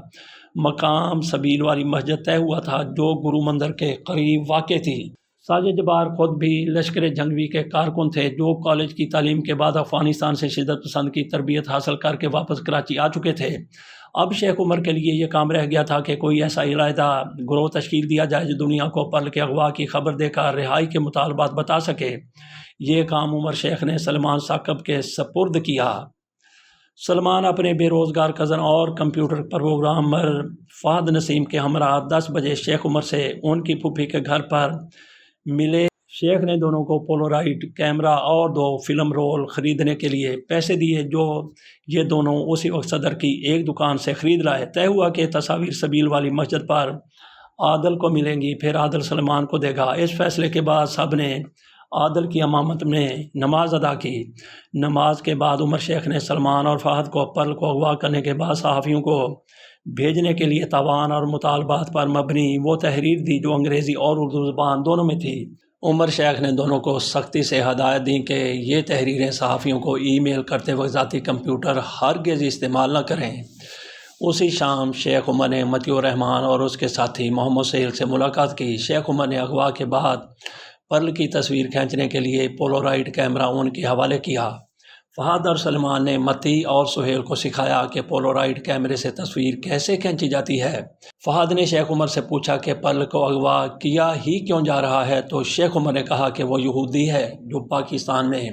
S1: مقام سبیل والی مسجد طے ہوا تھا جو گرو مندر کے قریب واقع تھی۔ ساجد جبار خود بھی لشکر جنگوی کے کارکن تھے جو کالج کی تعلیم کے بعد افغانستان سے شدت پسند کی تربیت حاصل کر کے واپس کراچی آ چکے تھے۔ اب شیخ عمر کے لیے یہ کام رہ گیا تھا کہ کوئی ایسا علیحدہ گروہ تشکیل دیا جائے جو دنیا کو پرل کے اغوا کی خبر دے کر رہائی کے مطالبات بتا سکے۔ یہ کام عمر شیخ نے سلمان ثاقب کے سپرد کیا۔ سلمان اپنے بے روزگار کزن اور کمپیوٹر پروگرامر فہد نسیم کے ہمراہ 10 بجے شیخ عمر سے ان کی پھوپھی کے گھر پر ملے۔ شیخ نے دونوں کو پولورائڈ کیمرہ اور 2 فلم رول خریدنے کے لیے پیسے دیے جو یہ دونوں اسی وقت صدر کی ایک دکان سے خرید لائے۔ طے ہوا کہ تصاویر سبیل والی مسجد پر عادل کو ملیں گی، پھر عادل سلمان کو دے گا۔ اس فیصلے کے بعد سب نے عادل کی امامت میں نماز ادا کی۔ نماز کے بعد عمر شیخ نے سلمان اور فہد کو پرل کو اغوا کرنے کے بعد صحافیوں کو بھیجنے کے لیے تاوان اور مطالبات پر مبنی وہ تحریر دی جو انگریزی اور اردو زبان دونوں میں تھی۔ عمر شیخ نے دونوں کو سختی سے ہدایت دی کہ یہ تحریریں صحافیوں کو ای میل کرتے وقت ذاتی کمپیوٹر ہرگز استعمال نہ کریں۔ اسی شام شیخ عمر نے مطیع الرحمان اور اس کے ساتھی محمد سہیل سے ملاقات کی۔ شیخ عمر نے اغوا کے بعد پرل کی تصویر کھینچنے کے لیے پولورائڈ کیمرہ ان کے حوالے کیا۔ فہد اور سلمان نے مطیع اور سہیل کو سکھایا کہ پولورائڈ کیمرے سے تصویر کیسے کھینچی جاتی ہے۔ فہد نے شیخ عمر سے پوچھا کہ پرل کو اغوا کیا ہی کیوں جا رہا ہے تو شیخ عمر نے کہا کہ وہ یہودی ہے جو پاکستان میں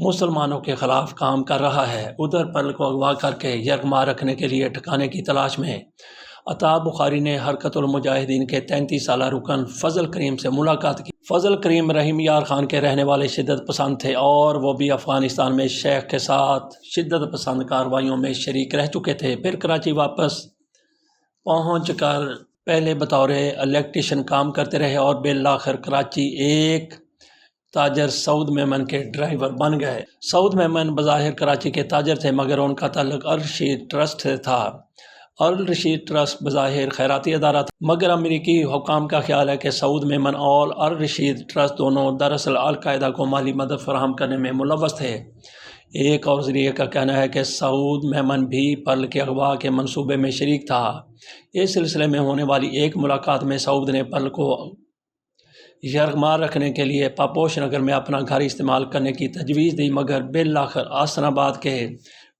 S1: مسلمانوں کے خلاف کام کر رہا ہے۔ ادھر پرل کو اغوا کر کے یرغمال رکھنے کے لیے ٹھکانے کی تلاش میں عطا بخاری نے حرکت المجاہدین کے 33 سالہ رکن فضل کریم سے ملاقات کی۔ فضل کریم رحیم یار خان کے رہنے والے شدت پسند تھے اور وہ بھی افغانستان میں شیخ کے ساتھ شدت پسند کارروائیوں میں شریک رہ چکے تھے۔ پھر کراچی واپس پہنچ کر پہلے بطور الیکٹریشین کام کرتے رہے اور بالآخر کراچی ایک تاجر سعود میمن کے ڈرائیور بن گئے۔ سعود میمن بظاہر کراچی کے تاجر تھے مگر ان کا تعلق الرشید ٹرسٹ سے تھا۔ الرشید ٹرسٹ بظاہر خیراتی ادارہ تھا مگر امریکی حکام کا خیال ہے کہ سعود میمن اور الرشید ٹرسٹ دونوں دراصل القاعدہ کو مالی مدد فراہم کرنے میں ملوث تھے۔ ایک اور ذریعے کا کہنا ہے کہ سعود میمن بھی پرل کے اغوا کے منصوبے میں شریک تھا۔ اس سلسلے میں ہونے والی ایک ملاقات میں سعود نے پرل کو یرغمال رکھنے کے لیے پاپوش نگر میں اپنا گھر استعمال کرنے کی تجویز دی مگر بالآخر آسن آباد کے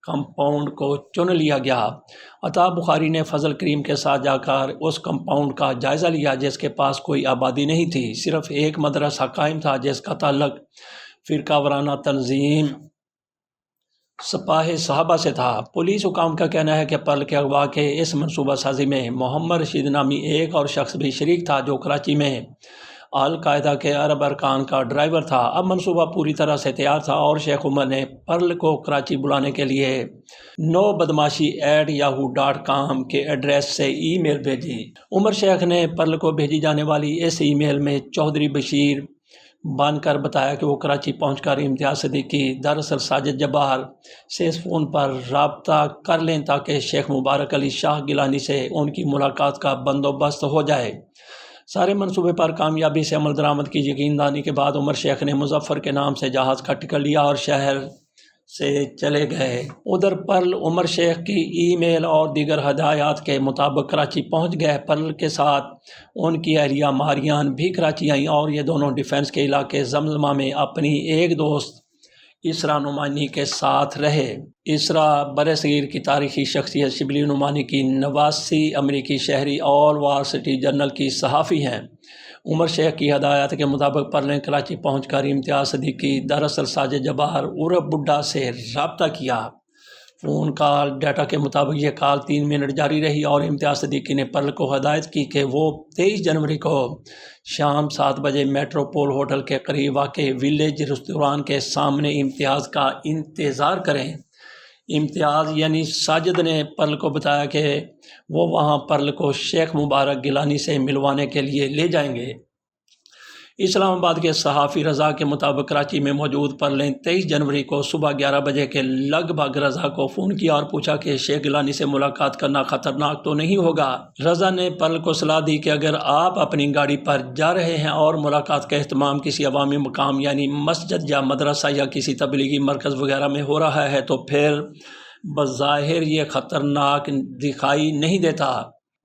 S1: کمپاؤنڈ کو چن لیا گیا۔ عطا بخاری نے فضل کریم کے ساتھ جا کر اس کمپاؤنڈ کا جائزہ لیا جس کے پاس کوئی آبادی نہیں تھی، صرف ایک مدرسہ قائم تھا جس کا تعلق فرقہ وارانہ تنظیم سپاہ صحابہ سے تھا۔ پولیس حکام کا کہنا ہے کہ پرل کے اغوا کے اس منصوبہ سازی میں محمد رشید نامی ایک اور شخص بھی شریک تھا جو کراچی میں القاعدہ کے عرب ارکان کا ڈرائیور تھا۔ اب منصوبہ پوری طرح سے تیار تھا اور شیخ عمر نے پرل کو کراچی بلانے کے لیے nobadmashi@yahoo.com کے ایڈریس سے ای میل بھیجی۔ عمر شیخ نے پرل کو بھیجی جانے والی اس ای میل میں چودھری بشیر بن کر بتایا کہ وہ کراچی پہنچ کر امتیاز صدیقی دراصل ساجد جبار سے اس فون پر رابطہ کر لیں تاکہ شیخ مبارک علی شاہ گیلانی سے ان کی ملاقات کا بندوبست ہو جائے۔ سارے منصوبے پر کامیابی سے عمل درآمد کی یقین دانی کے بعد عمر شیخ نے مظفر کے نام سے جہاز کا ٹکٹ لیا اور شہر سے چلے گئے۔ ادھر پرل عمر شیخ کی ای میل اور دیگر ہدایات کے مطابق کراچی پہنچ گئے۔ پرل کے ساتھ ان کی اہلیہ ماریان بھی کراچی آئیں اور یہ دونوں ڈیفنس کے علاقے زمزمہ میں اپنی ایک دوست اسرا نعمانی کے ساتھ رہے۔ اسرا برصغیر کی تاریخی شخصیت شبلی نعمانی کی نواسی امریکی شہری اور وال سٹریٹ جرنل کی صحافی ہیں۔ عمر شیخ کی ہدایات کے مطابق پرل نے کراچی پہنچ کر امتیاز صدیقی دراصل ساجد جبار عرب بڈھا سے رابطہ کیا۔ فون کال ڈیٹا کے مطابق یہ کال 3 منٹ جاری رہی اور امتیاز صدیقی نے پرل کو ہدایت کی کہ وہ 23 جنوری کو شام 7 بجے میٹروپول ہوٹل کے قریب واقع ویلیج ریستوران کے سامنے امتیاز کا انتظار کریں۔ امتیاز یعنی ساجد نے پرل کو بتایا کہ وہ وہاں پرل کو شیخ مبارک گیلانی سے ملوانے کے لیے لے جائیں گے۔ اسلام آباد کے صحافی رضا کے مطابق کراچی میں موجود پرل نے 23 جنوری کو صبح 11 بجے کے لگ بھگ رضا کو فون کیا اور پوچھا کہ شیخ گیلانی سے ملاقات کرنا خطرناک تو نہیں ہوگا۔ رضا نے پرل کو صلاح دی کہ اگر آپ اپنی گاڑی پر جا رہے ہیں اور ملاقات کا اہتمام کسی عوامی مقام یعنی مسجد یا مدرسہ یا کسی تبلیغی مرکز وغیرہ میں ہو رہا ہے تو پھر بظاہر یہ خطرناک دکھائی نہیں دیتا۔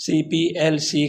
S1: CPLC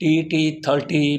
S1: TT-30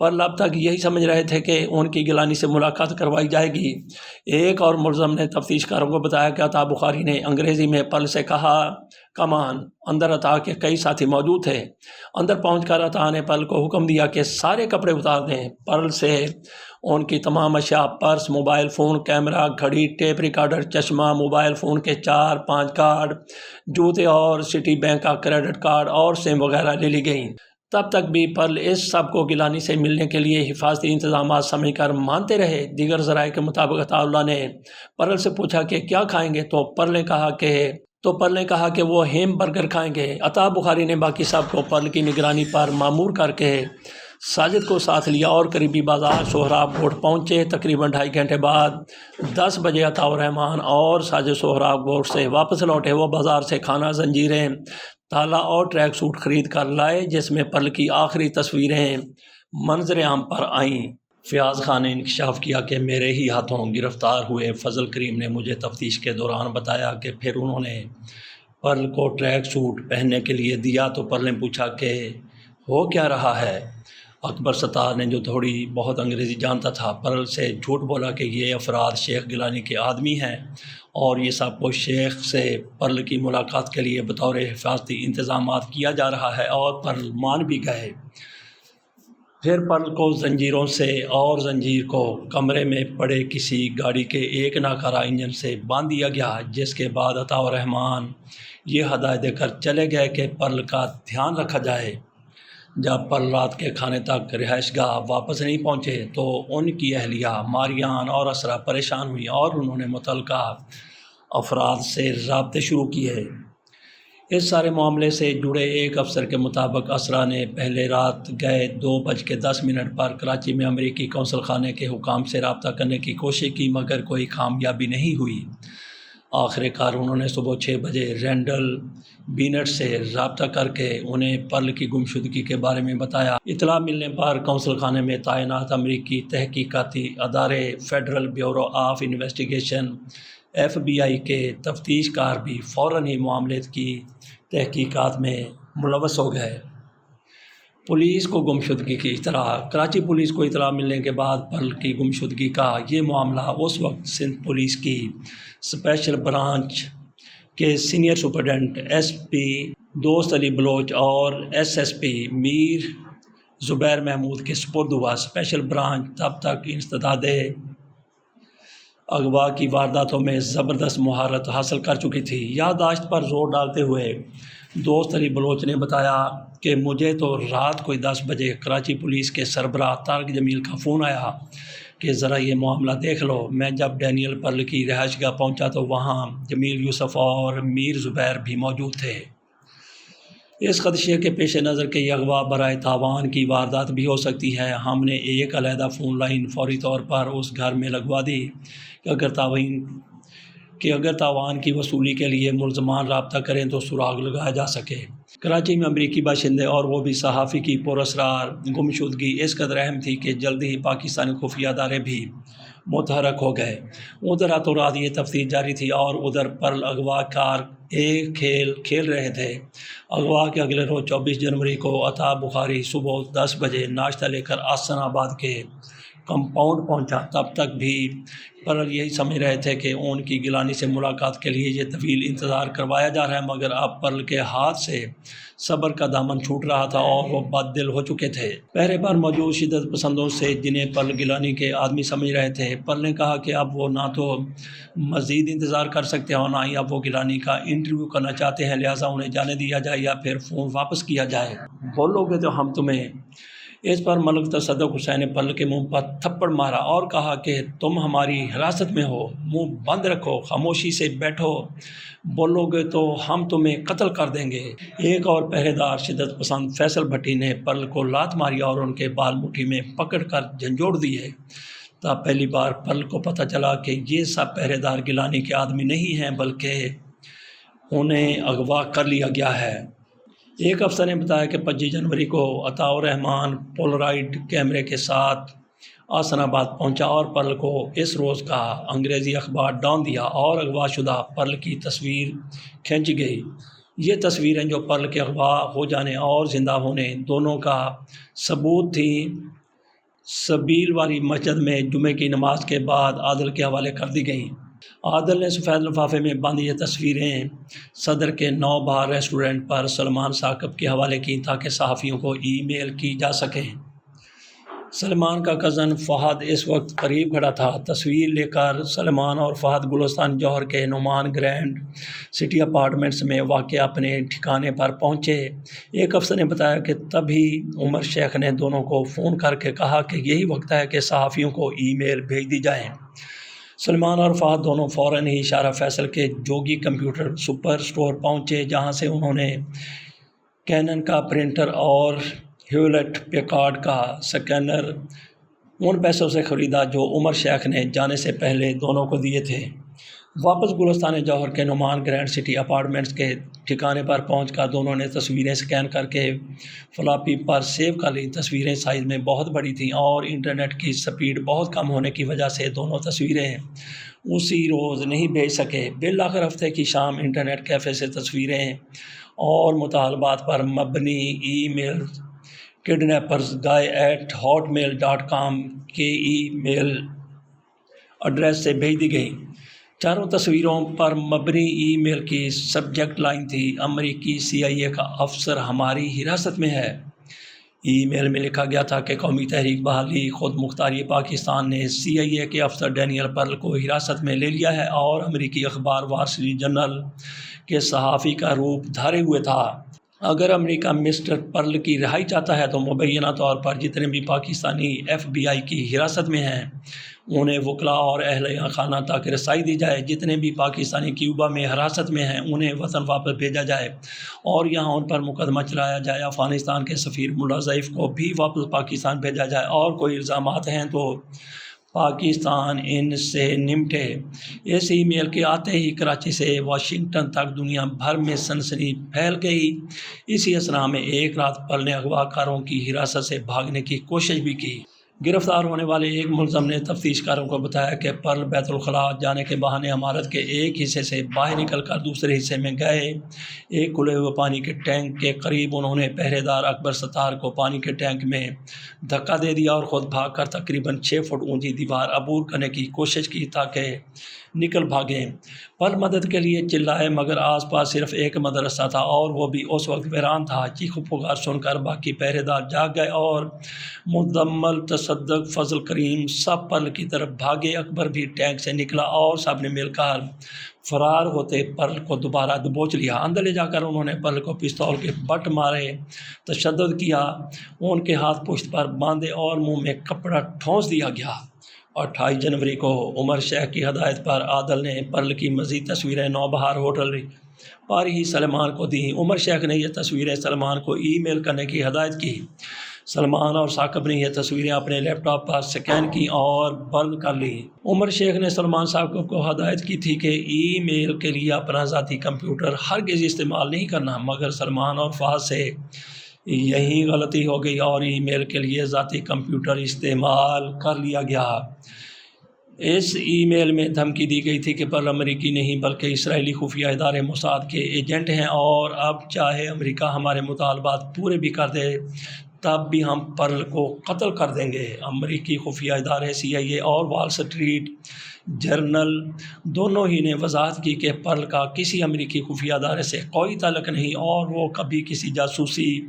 S1: پر اب تک یہی سمجھ رہے تھے کہ ان کی گیلانی سے ملاقات کروائی جائے گی۔ ایک اور ملزم نے تفتیش کاروں کو بتایا کہ عطا بخاری نے انگریزی میں پرل سے کہا کمان۔ اندر عطا کے کئی ساتھی موجود تھے۔ اندر پہنچ کر عطا نے پرل کو حکم دیا کہ سارے کپڑے اتار دیں۔ پرل سے ان کی تمام اشیاء، پرس، موبائل فون، کیمرہ، گھڑی، ٹیپ ریکارڈر، چشمہ، موبائل فون کے 4-5 کارڈ، جوتے اور سٹی بینک کا کریڈٹ کارڈ اور سم وغیرہ لے لی گئیں۔ تب تک بھی پرل اس سب کو گیلانی سے ملنے کے لیے حفاظتی انتظامات سمجھ کر مانتے رہے۔ دیگر ذرائع کے مطابق عطا اللہ نے پرل سے پوچھا کہ کیا کھائیں گے، تو پرل نے کہا کہ وہ ہیم برگر کھائیں گے۔ عطا بخاری نے باقی سب کو پرل کی نگرانی پر مامور کر کے ساجد کو ساتھ لیا اور قریبی بازار سہراب گوٹھ پہنچے۔ تقریباً 2.5 گھنٹے بعد 10 بجے عطا الرحمن اور ساجد سہراب گوٹھ سے واپس لوٹے۔ وہ بازار سے کھانا، زنجیریں، تالا اور ٹریک سوٹ خرید کر لائے جس میں پرل کی آخری تصویریں منظر عام پر آئیں۔ فیاض خان نے انکشاف کیا کہ میرے ہی ہاتھوں گرفتار ہوئے فضل کریم نے مجھے تفتیش کے دوران بتایا کہ پھر انہوں نے پرل کو ٹریک سوٹ پہننے کے لیے دیا تو پرل نے پوچھا کہ ہو کیا رہا ہے۔ اکبر ستار نے جو تھوڑی بہت انگریزی جانتا تھا پرل سے جھوٹ بولا کہ یہ افراد شیخ گیلانی کے آدمی ہیں اور یہ سب کچھ شیخ سے پرل کی ملاقات کے لیے بطور حفاظتی انتظامات کیا جا رہا ہے، اور پرل مان بھی گئے۔ پھر پرل کو زنجیروں سے اور زنجیر کو کمرے میں پڑے کسی گاڑی کے ایک ناکارہ انجن سے باندھ دیا گیا، جس کے بعد عطا الرحمن یہ ہدایت دے کر چلے گئے کہ پرل کا دھیان رکھا جائے۔ جب پرل رات کے کھانے تک رہائش گاہ واپس نہیں پہنچے تو ان کی اہلیہ ماریان اور اسرا پریشان ہوئی اور انہوں نے متعلقہ افراد سے رابطے شروع کیے۔ اس سارے معاملے سے جڑے ایک افسر کے مطابق اسرا نے پہلے رات گئے 2:10 پر کراچی میں امریکی قونصل خانے کے حکام سے رابطہ کرنے کی کوشش کی، مگر کوئی کامیابی نہیں ہوئی۔ آخر کار انہوں نے صبح 6 بجے رینڈل بینٹ سے رابطہ کر کے انہیں پرل کی گمشدگی کے بارے میں بتایا۔ اطلاع ملنے پر قونصل خانے میں تعینات امریکی تحقیقاتی ادارے federal bureau of investigation FBI کے تفتیش کار بھی فوراً ہی معاملے کی تحقیقات میں ملوث ہو گئے۔ پولیس کو گمشدگی کی اطلاع۔ کراچی پولیس کو اطلاع ملنے کے بعد پرل کی گمشدگی کا یہ معاملہ اس وقت سندھ پولیس کی اسپیشل برانچ کے سینئر سپرڈنٹ SP دوست علی بلوچ اور SSP میر زبیر محمود کے سپرد ہوا۔ اسپیشل برانچ تب تک انسداد اغوا کی وارداتوں میں زبردست مہارت حاصل کر چکی تھی۔ یادداشت پر زور ڈالتے ہوئے دوست علی بلوچ نے بتایا کہ مجھے تو رات کوئی 10 بجے کراچی پولیس کے سربراہ طارق جمیل کا فون آیا کہ ذرا یہ معاملہ دیکھ لو۔ میں جب ڈینیل پرل کی رہائش گاہ پہنچا تو وہاں جمیل یوسف اور میر زبیر بھی موجود تھے۔ اس خدشے کے پیش نظر کہ یہ اغوا برائے تاوان کی واردات بھی ہو سکتی ہے، ہم نے ایک علیحدہ فون لائن فوری طور پر اس گھر میں لگوا دی کہ اگر تاوان کی وصولی کے لیے ملزمان رابطہ کریں تو سراغ لگایا جا سکے۔ کراچی میں امریکی باشندے اور وہ بھی صحافی کی پراسرار گمشدگی اس قدر اہم تھی کہ جلد ہی پاکستانی خفیہ ادارے بھی متحرک ہو گئے۔ ادھر راتوں رات یہ تفتیش جاری تھی اور ادھر پرل اغوا کار ایک کھیل کھیل رہے تھے۔ اغوا کے اگلے روز 24 جنوری کو عطا بخاری صبح 10 بجے ناشتہ لے کر آسن آباد کے کمپاؤنڈ پہنچا۔ تب تک بھی پرل یہی سمجھ رہے تھے کہ ان کی گیلانی سے ملاقات کے لیے یہ طویل انتظار کروایا جا رہا ہے، مگر اب پرل کے ہاتھ سے صبر کا دامن چھوٹ رہا تھا اور وہ بد دل ہو چکے تھے۔ پہرے پر موجود شدت پسندوں سے جنہیں پرل گیلانی کے آدمی سمجھ رہے تھے، پرل نے کہا کہ اب وہ نہ تو مزید انتظار کر سکتے ہیں اور نہ ہی اب وہ گیلانی کا انٹرویو کرنا چاہتے ہیں، لہٰذا انہیں جانے دیا جائے یا پھر فون واپس کیا جائے۔ بولو گے تو ہم تمہیں۔ اس پر ملک تصدق حسین نے پرل کے منہ پر تھپڑ مارا اور کہا کہ تم ہماری حراست میں ہو، منہ بند رکھو، خاموشی سے بیٹھو، بولو گے تو ہم تمہیں قتل کر دیں گے۔ ایک اور پہرے دار شدت پسند فیصل بھٹی نے پرل کو لات ماری اور ان کے بال مٹھی میں پکڑ کر جھنجھوڑ دیے۔ تب پہلی بار پرل کو پتہ چلا کہ یہ سب پہرے دار گیلانی کے آدمی نہیں ہیں بلکہ انہیں اغوا کر لیا گیا ہے۔ ایک افسر نے بتایا کہ 25 جنوری کو عطا الرحمن پولرائڈ کیمرے کے ساتھ آسن آباد پہنچا اور پرل کو اس روز کا انگریزی اخبار ڈان دیا اور اغوا شدہ پرل کی تصویر کھینچی گئی۔ یہ تصویریں جو پرل کے اغوا ہو جانے اور زندہ ہونے دونوں کا ثبوت تھیں، سبیل والی مسجد میں جمعے کی نماز کے بعد عادل کے حوالے کر دی گئیں۔ عادل نے سفید لفافے میں بند یہ تصویریں صدر کے 9 بہار ریسٹورنٹ پر سلمان ثاقب کے حوالے کی تاکہ صحافیوں کو ای میل کی جا سکیں۔ سلمان کا کزن فہد اس وقت قریب کھڑا تھا۔ تصویر لے کر سلمان اور فہد گلستان جوہر کے نعمان گرینڈ سٹی اپارٹمنٹس میں واقع اپنے ٹھکانے پر پہنچے۔ ایک افسر نے بتایا کہ تبھی عمر شیخ نے دونوں کو فون کر کے کہا کہ یہی وقت ہے کہ صحافیوں کو ای میل بھیج دی جائیں۔ سلمان اور فہد دونوں فوراً ہی شارع فیصل کے جوگی کمپیوٹر سپر اسٹور پہنچے، جہاں سے انہوں نے کینن کا پرنٹر اور ہیولٹ پیکارڈ کا سکینر ان پیسوں سے خریدا جو عمر شیخ نے جانے سے پہلے دونوں کو دیے تھے۔ واپس گلستان جوہر کے نعمان گرینڈ سٹی اپارٹمنٹس کے ٹھکانے پر پہنچ کر دونوں نے تصویریں سکین کر کے فلاپی پر سیو کر لی۔ تصویریں سائز میں بہت بڑی تھیں اور انٹرنیٹ کی سپیڈ بہت کم ہونے کی وجہ سے دونوں تصویریں اسی روز نہیں بھیج سکے۔ بالآخر ہفتے کی شام انٹرنیٹ کیفے سے تصویریں اور مطالبات پر مبنی ای میل kidnappersguy@hotmail.com کے ای میل ایڈریس سے بھیج دی گئی۔ چاروں تصویروں پر مبنی ای میل کی سبجیکٹ لائن تھی: امریکی CIA کا افسر ہماری حراست میں ہے۔ ای میل میں لکھا گیا تھا کہ قومی تحریک بحالی خود مختاری پاکستان نے CIA کے افسر ڈینیل پرل کو حراست میں لے لیا ہے اور امریکی اخبار وال اسٹریٹ جرنل کے صحافی کا روپ دھارے ہوئے تھا۔ اگر امریکہ مسٹر پرل کی رہائی چاہتا ہے تو مبینہ طور پر جتنے بھی پاکستانی FBI کی حراست میں ہیں انہیں وکلاء اور اہلیہ خانہ تک رسائی دی جائے۔ جتنے بھی پاکستانی کیوبا میں حراست میں ہیں انہیں وطن واپس بھیجا جائے اور یہاں ان پر مقدمہ چلایا جائے۔ افغانستان کے سفیر ملا ضعیف کو بھی واپس پاکستان بھیجا جائے اور کوئی الزامات ہیں تو پاکستان ان سے نمٹے۔ اس ای میل کے آتے ہی کراچی سے واشنگٹن تک دنیا بھر میں سنسنی پھیل گئی۔ اسی اثنا میں ایک رات پرل نے اغوا کاروں کی حراست سے بھاگنے کی کوشش بھی کی۔ گرفتار ہونے والے ایک ملزم نے تفتیش کاروں کو بتایا کہ پرل بیت الخلاء جانے کے بہانے عمارت کے ایک حصے سے باہر نکل کر دوسرے حصے میں گئے۔ ایک کھلے ہوئے پانی کے ٹینک کے قریب انہوں نے پہرے دار اکبر ستار کو پانی کے ٹینک میں دھکا دے دیا اور خود بھاگ کر تقریباً 6 فٹ اونچی دیوار عبور کرنے کی کوشش کی تاکہ نکل بھاگیں۔ پرل مدد کے لیے چلائے مگر آس پاس صرف ایک مدرسہ تھا اور وہ بھی اس وقت ویران تھا۔ چیخ و پکار سن کر باقی پہرے دار جاگ گئے اور مزمل، تصدق، فضل کریم سب پرل کی طرف بھاگے۔ اکبر بھی ٹینک سے نکلا اور سب نے مل کر فرار ہوتے پرل کو دوبارہ دبوچ لیا۔ اندر لے جا کر انہوں نے پرل کو پستول کے بٹ مارے، تشدد کیا، ان کے ہاتھ پشت پر باندھے اور منہ میں کپڑا ٹھونس دیا گیا۔ 28 جنوری کو عمر شیخ کی ہدایت پر عادل نے پرل کی مزید تصویریں 9 بہار ہوٹل پر ہی سلمان کو دیں۔ عمر شیخ نے یہ تصویریں سلمان کو ای میل کرنے کی ہدایت کی۔ سلمان اور ثاقب نے یہ تصویریں اپنے لیپ ٹاپ پر سکین کی اور بند کر لیں۔ عمر شیخ نے سلمان ثاقب کو ہدایت کی تھی کہ ای میل کے لیے اپنا ذاتی کمپیوٹر ہرگز استعمال نہیں کرنا، مگر سلمان اور فہد سے یہی غلطی ہو گئی اور ای میل کے لیے ذاتی کمپیوٹر استعمال کر لیا گیا۔ اس ای میل میں دھمکی دی گئی تھی کہ پرل امریکی نہیں بلکہ اسرائیلی خفیہ ادارے موساد کے ایجنٹ ہیں اور اب چاہے امریکہ ہمارے مطالبات پورے بھی کر دے تب بھی ہم پرل کو قتل کر دیں گے۔ امریکی خفیہ ادارے CIA اور وال اسٹریٹ جرنل دونوں ہی نے وضاحت کی کہ پرل کا کسی امریکی خفیہ ادارے سے کوئی تعلق نہیں اور وہ کبھی کسی جاسوسی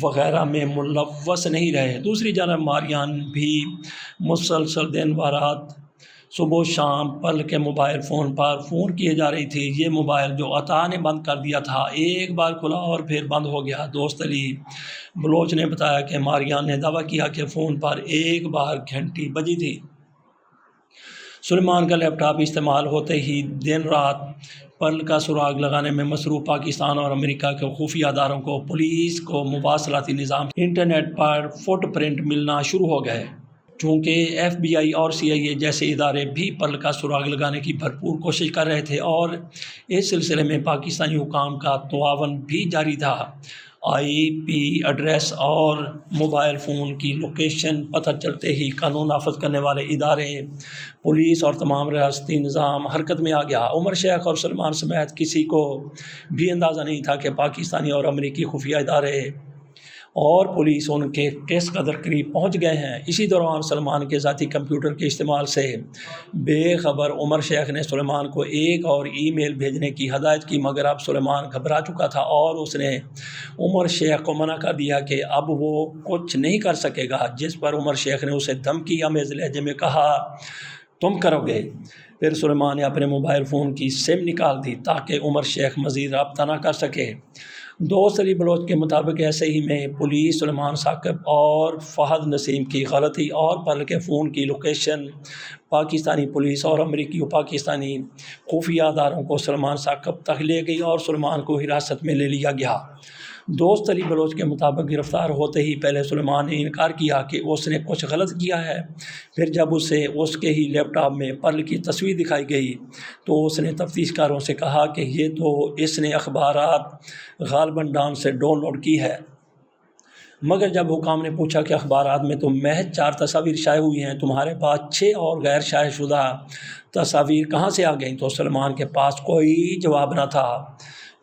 S1: وغیرہ میں ملوث نہیں رہے۔ دوسری جانب ماریان بھی مسلسل دن و رات صبح و شام پرل کے موبائل فون پر فون کیے جا رہی تھی۔ یہ موبائل جو عطا نے بند کر دیا تھا ایک بار کھلا اور پھر بند ہو گیا۔ دوست علی بلوچ نے بتایا کہ ماریان نے دعویٰ کیا کہ فون پر ایک بار گھنٹی بجی تھی۔ سلمان کا لیپ ٹاپ استعمال ہوتے ہی دن رات پرل کا سراغ لگانے میں مصروف پاکستان اور امریکہ کے خفیہ اداروں کو پولیس کو مواصلاتی نظام انٹرنیٹ پر فٹ پرنٹ ملنا شروع ہو گئے۔ چونکہ FBI اور CIA جیسے ادارے بھی پرل کا سراغ لگانے کی بھرپور کوشش کر رہے تھے اور اس سلسلے میں پاکستانی حکام کا تعاون بھی جاری تھا۔ IP ایڈریس اور موبائل فون کی لوکیشن پتہ چلتے ہی قانون نافذ کرنے والے ادارے، پولیس اور تمام ریاستی نظام حرکت میں آ گیا۔ عمر شیخ اور سلمان سمیت کسی کو بھی اندازہ نہیں تھا کہ پاکستانی اور امریکی خفیہ ادارے اور پولیس ان کے کس قدر قریب پہنچ گئے ہیں۔ اسی دوران سلمان کے ذاتی کمپیوٹر کے استعمال سے بے خبر عمر شیخ نے سلیمان کو ایک اور ای میل بھیجنے کی ہدایت کی، مگر اب سلیمان گھبرا چکا تھا اور اس نے عمر شیخ کو منع کر دیا کہ اب وہ کچھ نہیں کر سکے گا، جس پر عمر شیخ نے اسے دھمکی آمیز لہجے میں کہا تم کرو گے۔ پھر سلیمان نے اپنے موبائل فون کی سم نکال دی تاکہ عمر شیخ مزید رابطہ نہ کر سکے۔ دوست علی بلوچ کے مطابق ایسے ہی میں پولیس سلیمان ثاقب اور فہد نسیم کی غلطی اور پرل کے فون کی لوکیشن پاکستانی پولیس اور امریکی و پاکستانی خفیہ اداروں کو سلیمان ثاقب تک لے گئی اور سلیمان کو حراست میں لے لیا گیا۔ دوست علی بلوچ کے مطابق گرفتار ہوتے ہی پہلے سلیمان نے انکار کیا کہ اس نے کچھ غلط کیا ہے، پھر جب اسے اس کے ہی لیپ ٹاپ میں پرل کی تصویر دکھائی گئی تو اس نے تفتیش کاروں سے کہا کہ یہ تو اس نے اخبارات غالباً ڈان سے ڈاؤن لوڈ کی ہے، مگر جب حکام نے پوچھا کہ اخبارات میں تو محض 4 تصاویر شائع ہوئی ہیں، تمہارے پاس 6 اور غیر شائع شدہ تصاویر کہاں سے آ گئیں، تو سلیمان کے پاس کوئی جواب نہ تھا۔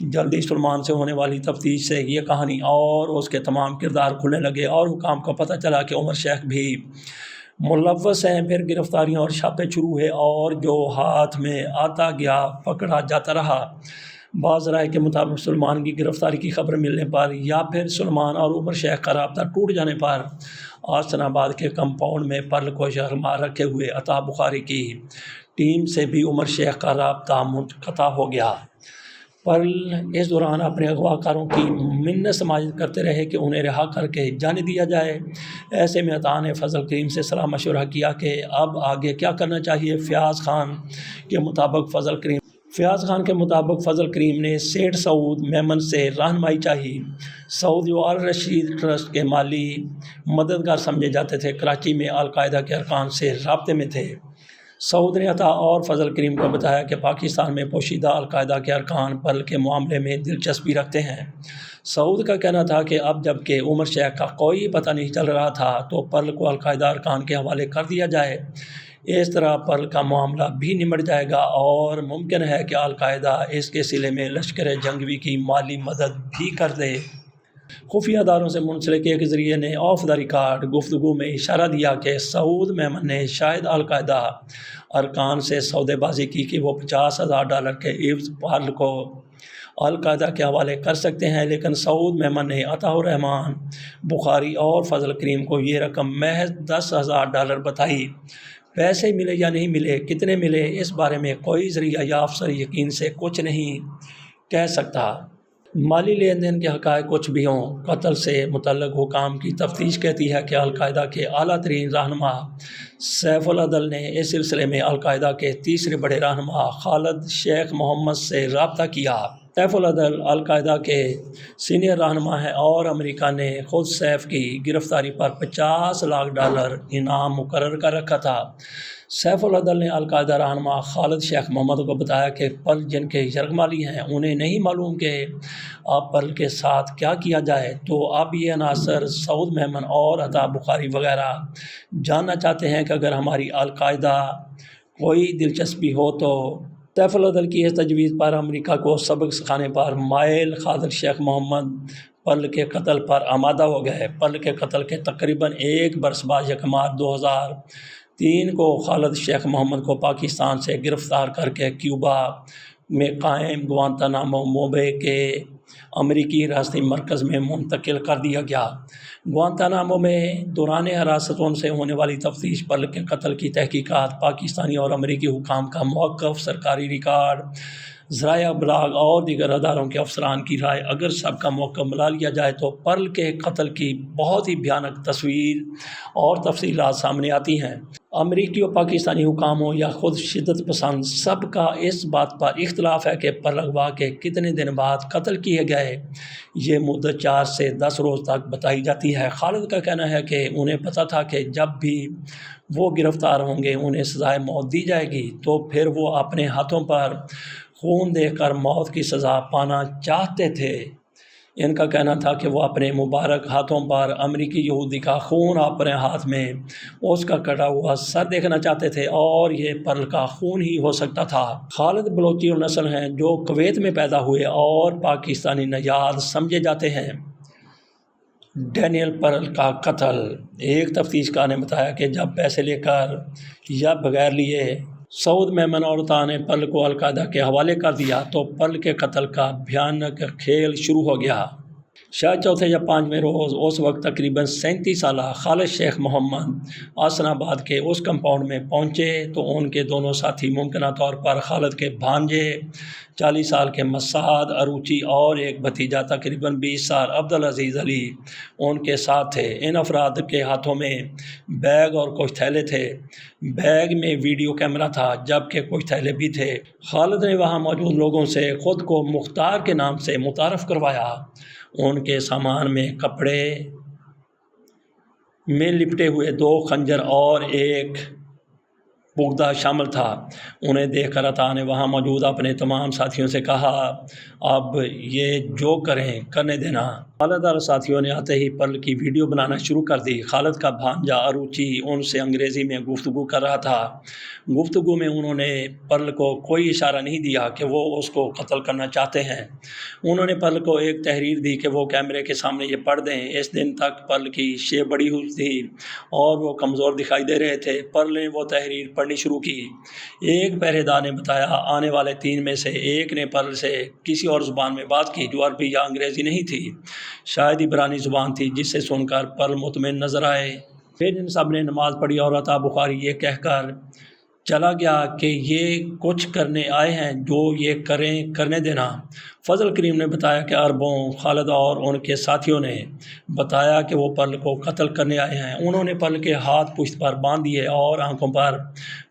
S1: جلدی سلیمان سے ہونے والی تفتیش سے یہ کہانی اور اس کے تمام کردار کھلنے لگے اور حکام کو پتہ چلا کہ عمر شیخ بھی ملوث ہیں۔ پھر گرفتاریاں اور چھاپے شروع ہوئے اور جو ہاتھ میں آتا گیا پکڑا جاتا رہا۔ بعض رائے کے مطابق سلیمان کی گرفتاری کی خبر ملنے پر یا پھر سلیمان اور عمر شیخ کا رابطہ ٹوٹ جانے پر آستین آباد کے کمپاؤنڈ میں پرل کو شہرمار رکھے ہوئے عطا بخاری کی ٹیم سے بھی عمر شیخ کا رابطہ منقطع ہو گیا۔ پرل اس دوران اپنے اغوا کاروں کی منت سماجت کرتے رہے کہ انہیں رہا کر کے جانے دیا جائے۔ ایسے میں عطا نے فضل کریم سے صلاح مشورہ کیا کہ اب آگے کیا کرنا چاہیے۔ فیاض خان کے مطابق فضل کریم نے سیٹھ سعود میمن سے رہنمائی چاہی۔ سعود جو الرشید ٹرسٹ کے مالی مددگار سمجھے جاتے تھے، کراچی میں القاعدہ کے ارکان سے رابطے میں تھے۔ سعود نے عطا اور فضل کریم کو بتایا کہ پاکستان میں پوشیدہ القاعدہ کے ارکان پرل کے معاملے میں دلچسپی رکھتے ہیں۔ سعود کا کہنا تھا کہ اب جب کہ عمر شیخ کا کوئی پتہ نہیں چل رہا تھا تو پرل کو القاعدہ ارکان کے حوالے کر دیا جائے، اس طرح پرل کا معاملہ بھی نمٹ جائے گا اور ممکن ہے کہ القاعدہ اس کے صلے میں لشکر جنگجوی کی مالی مدد بھی کر دے۔ خفیہ اداروں سے منسلک ایک ذریعے نے آف دا ریکارڈ گفتگو میں اشارہ دیا کہ سعود میمن نے شاید القاعدہ ارکان سے سودے بازی کی کہ وہ $50,000 کے عوض پرل کو القاعدہ کے حوالے کر سکتے ہیں، لیکن سعود میمن نے عطا الرحمان بخاری اور فضل کریم کو یہ رقم محض $10,000 بتائی۔ پیسے ملے یا نہیں ملے، کتنے ملے، اس بارے میں کوئی ذریعہ یا افسر یقین سے کچھ نہیں کہہ سکتا۔ مالی لین دین کے حقائق کچھ بھی ہوں، قتل سے متعلق حکام کی تفتیش کہتی ہے کہ القاعدہ کے اعلیٰ ترین رہنما سیف العدل نے اس سلسلے میں القاعدہ کے تیسرے بڑے رہنما خالد شیخ محمد سے رابطہ کیا۔ سیف العدل القاعدہ کے سینئر رہنما ہیں اور امریکہ نے خود سیف کی گرفتاری پر $50 لاکھ انعام مقرر کر رکھا تھا۔ سیف العدل نے القاعدہ رہنما خالد شیخ محمد کو بتایا کہ پرل جن کے یرغمالی ہیں انہیں نہیں معلوم کہ اب پرل کے ساتھ کیا کیا جائے، تو اب یہ عناصر سعود میمن اور عطا بخاری وغیرہ جاننا چاہتے ہیں کہ اگر ہماری القاعدہ کوئی دلچسپی ہو تو سیف العدل کی اس تجویز پر امریکہ کو سبق سکھانے پر مائل خالد شیخ محمد پرل کے قتل پر آمادہ ہو گئے۔ پرل کے قتل کے تقریباً 1 برس بعد 1 مارچ 2003 کو خالد شیخ محمد کو پاکستان سے گرفتار کر کے کیوبا میں قائم گوانتانامو بے کے امریکی حراستی مرکز میں منتقل کر دیا گیا۔ گوانتانامو میں دوران حراست ان سے ہونے والی تفتیش، پرل کے قتل کی تحقیقات، پاکستانی اور امریکی حکام کا موقف، سرکاری ریکارڈ، ذرائع ابلاغ اور دیگر اداروں کے افسران کی رائے، اگر سب کا موقف ملا لیا جائے تو پرل کے قتل کی بہت ہی بھیانک تصویر اور تفصیلات سامنے آتی ہیں۔ امریکی و پاکستانی حکام ہو یا خود شدت پسند، سب کا اس بات پر اختلاف ہے کہ پرل اغوا کے کتنے دن بعد قتل کیے گئے۔ یہ مدت 4 سے 10 روز تک بتائی جاتی ہے۔ خالد کا کہنا ہے کہ انہیں پتہ تھا کہ جب بھی وہ گرفتار ہوں گے انہیں سزائے موت دی جائے گی، تو پھر وہ اپنے ہاتھوں پر خون دیکھ کر موت کی سزا پانا چاہتے تھے۔ ان کا کہنا تھا کہ وہ اپنے مبارک ہاتھوں پر امریکی یہودی کا خون، اپنے ہاتھ میں اس کا کٹا ہوا سر دیکھنا چاہتے تھے، اور یہ پرل کا خون ہی ہو سکتا تھا۔ خالد بلوچی النسل ہیں جو کویت میں پیدا ہوئے اور پاکستانی نژاد سمجھے جاتے ہیں۔ ڈینیل پرل کا قتل۔ ایک تفتیش کار نے بتایا کہ جب پیسے لے کر یا بغیر لیے سعود میمن اور عطا نے پرل کو القاعدہ کے حوالے کر دیا تو پرل کے قتل کا بھیانک کھیل شروع ہو گیا۔ شاید چوتھے یا پانچویں روز اس وقت تقریباً 37 سالہ خالد شیخ محمد آسن آباد کے اس کمپاؤنڈ میں پہنچے تو ان کے دونوں ساتھی ممکنہ طور پر خالد کے بھانجے 40 سال کے مسعد اروچی اور ایک بھتیجا تقریباً 20 سال عبدالعزیز علی ان کے ساتھ تھے۔ ان افراد کے ہاتھوں میں بیگ اور کچھ تھیلے تھے۔ بیگ میں ویڈیو کیمرہ تھا جبکہ کچھ تھیلے بھی تھے۔ خالد نے وہاں موجود لوگوں سے خود کو مختار کے نام سے متعارف کروایا۔ ان کے سامان میں کپڑے میں لپٹے ہوئے 2 خنجر اور ایک بگدہ شامل تھا۔ انہیں دیکھ کر عطا نے وہاں موجود اپنے تمام ساتھیوں سے کہا، اب یہ جو کریں کرنے دینا۔ خالد اور ساتھیوں نے آتے ہی پرل کی ویڈیو بنانا شروع کر دی۔ خالد کا بھانجا اروچی ان سے انگریزی میں گفتگو کر رہا تھا۔ گفتگو میں انہوں نے پرل کو کوئی اشارہ نہیں دیا کہ وہ اس کو قتل کرنا چاہتے ہیں۔ انہوں نے پرل کو ایک تحریر دی کہ وہ کیمرے کے سامنے یہ پڑھ دیں۔ اس دن تک پرل کی شے بڑی ہوئی تھی اور وہ کمزور دکھائی دے رہے تھے۔ پرل نے وہ تحریر پڑھنی شروع کی۔ ایک پہرے دار نے بتایا آنے والے 3 میں سے ایک نے پرل سے کسی اور زبان میں بات کی جو عربی یا انگریزی نہیں تھی، شاید عبرانی زبان تھی، جس سے سن کر پرل مطمئن نظر آئے۔ پھر ان سب نے نماز پڑھی اور عطا بخاری یہ کہہ کر چلا گیا کہ یہ کچھ کرنے آئے ہیں، جو یہ کریں کرنے دینا۔ فضل کریم نے بتایا کہ عربوں خالد اور ان کے ساتھیوں نے بتایا کہ وہ پرل کو قتل کرنے آئے ہیں۔ انہوں نے پرل کے ہاتھ پشت پر باندھ دیے اور آنکھوں پر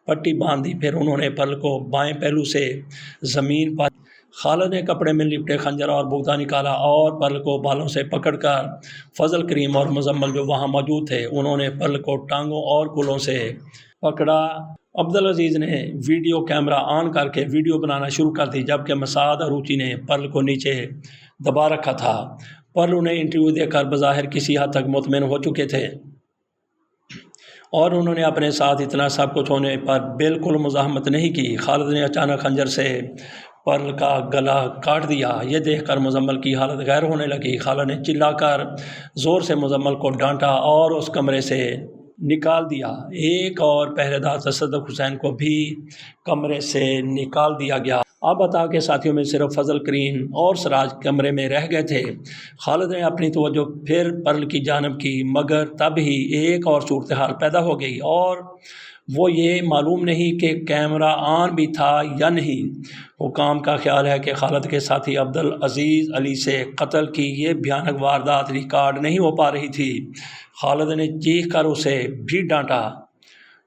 S1: پٹی باندھ دی۔ پھر انہوں نے پرل کو بائیں پہلو سے زمین پر خالد نے کپڑے میں لپٹے خنجر اور بگدہ نکالا اور پرل کو بالوں سے پکڑ کر فضل کریم اور مزمل جو وہاں موجود تھے انہوں نے پرل کو ٹانگوں اور کولوں سے پکڑا۔ عبدالعزیز نے ویڈیو کیمرہ آن کر کے ویڈیو بنانا شروع کر دی جبکہ مسعد اروچی نے پرل کو نیچے دبا رکھا تھا۔ پرل انہیں انٹرویو دے کر بظاہر کسی حد تک مطمئن ہو چکے تھے اور انہوں نے اپنے ساتھ اتنا سب کچھ ہونے پر بالکل مزاحمت نہیں کی۔ خالد نے اچانک خنجر سے پرل کا گلا کاٹ دیا۔ یہ دیکھ کر مزمل کی حالت غیر ہونے لگی۔ خالد نے چلا کر زور سے مزمل کو ڈانٹا اور اس کمرے سے نکال دیا۔ ایک اور پہرے دار تصدق حسین کو بھی کمرے سے نکال دیا گیا۔ اب عطا کے ساتھیوں میں صرف فضل کریم اور سراج کمرے میں رہ گئے تھے۔ خالد نے اپنی توجہ پھر پرل کی جانب کی مگر تب ہی ایک اور صورتحال پیدا ہو گئی اور وہ یہ معلوم نہیں کہ کیمرہ آن بھی تھا یا نہیں۔ حکام کا خیال ہے کہ خالد کے ساتھی عبدالعزیز علی سے قتل کی یہ بھیانک واردات ریکارڈ نہیں ہو پا رہی تھی۔ خالد نے چیخ کر اسے بھی ڈانٹا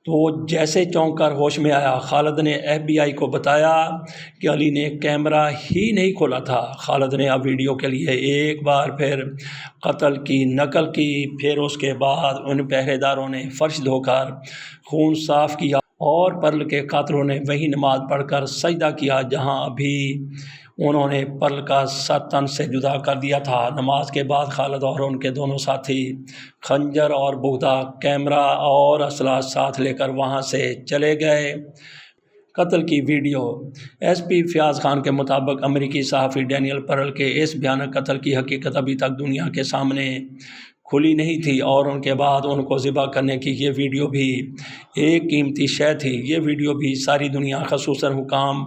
S1: تو وہ جیسے چونک کر ہوش میں آیا۔ خالد نے FBI کو بتایا کہ علی نے کیمرہ ہی نہیں کھولا تھا۔ خالد نے اب ویڈیو کے لیے ایک بار پھر قتل کی نقل کی۔ پھر اس کے بعد ان پہرے داروں نے فرش دھو کر خون صاف کیا اور پرل کے قاتلوں نے وہی نماز پڑھ کر سجدہ کیا جہاں ابھی انہوں نے پرل کا سر تن سے جدا کر دیا تھا۔ نماز کے بعد خالد اور ان کے دونوں ساتھی خنجر اور بگدہ، کیمرہ اور اسلحہ ساتھ لے کر وہاں سے چلے گئے۔ قتل کی ویڈیو۔ SP فیاض خان کے مطابق امریکی صحافی ڈینیل پرل کے اس بھیانک قتل کی حقیقت ابھی تک دنیا کے سامنے کھلی نہیں تھی اور ان کے بعد ان کو ذبح کرنے کی یہ ویڈیو بھی ایک قیمتی شے تھی۔ یہ ویڈیو بھی ساری دنیا خصوصاً حکام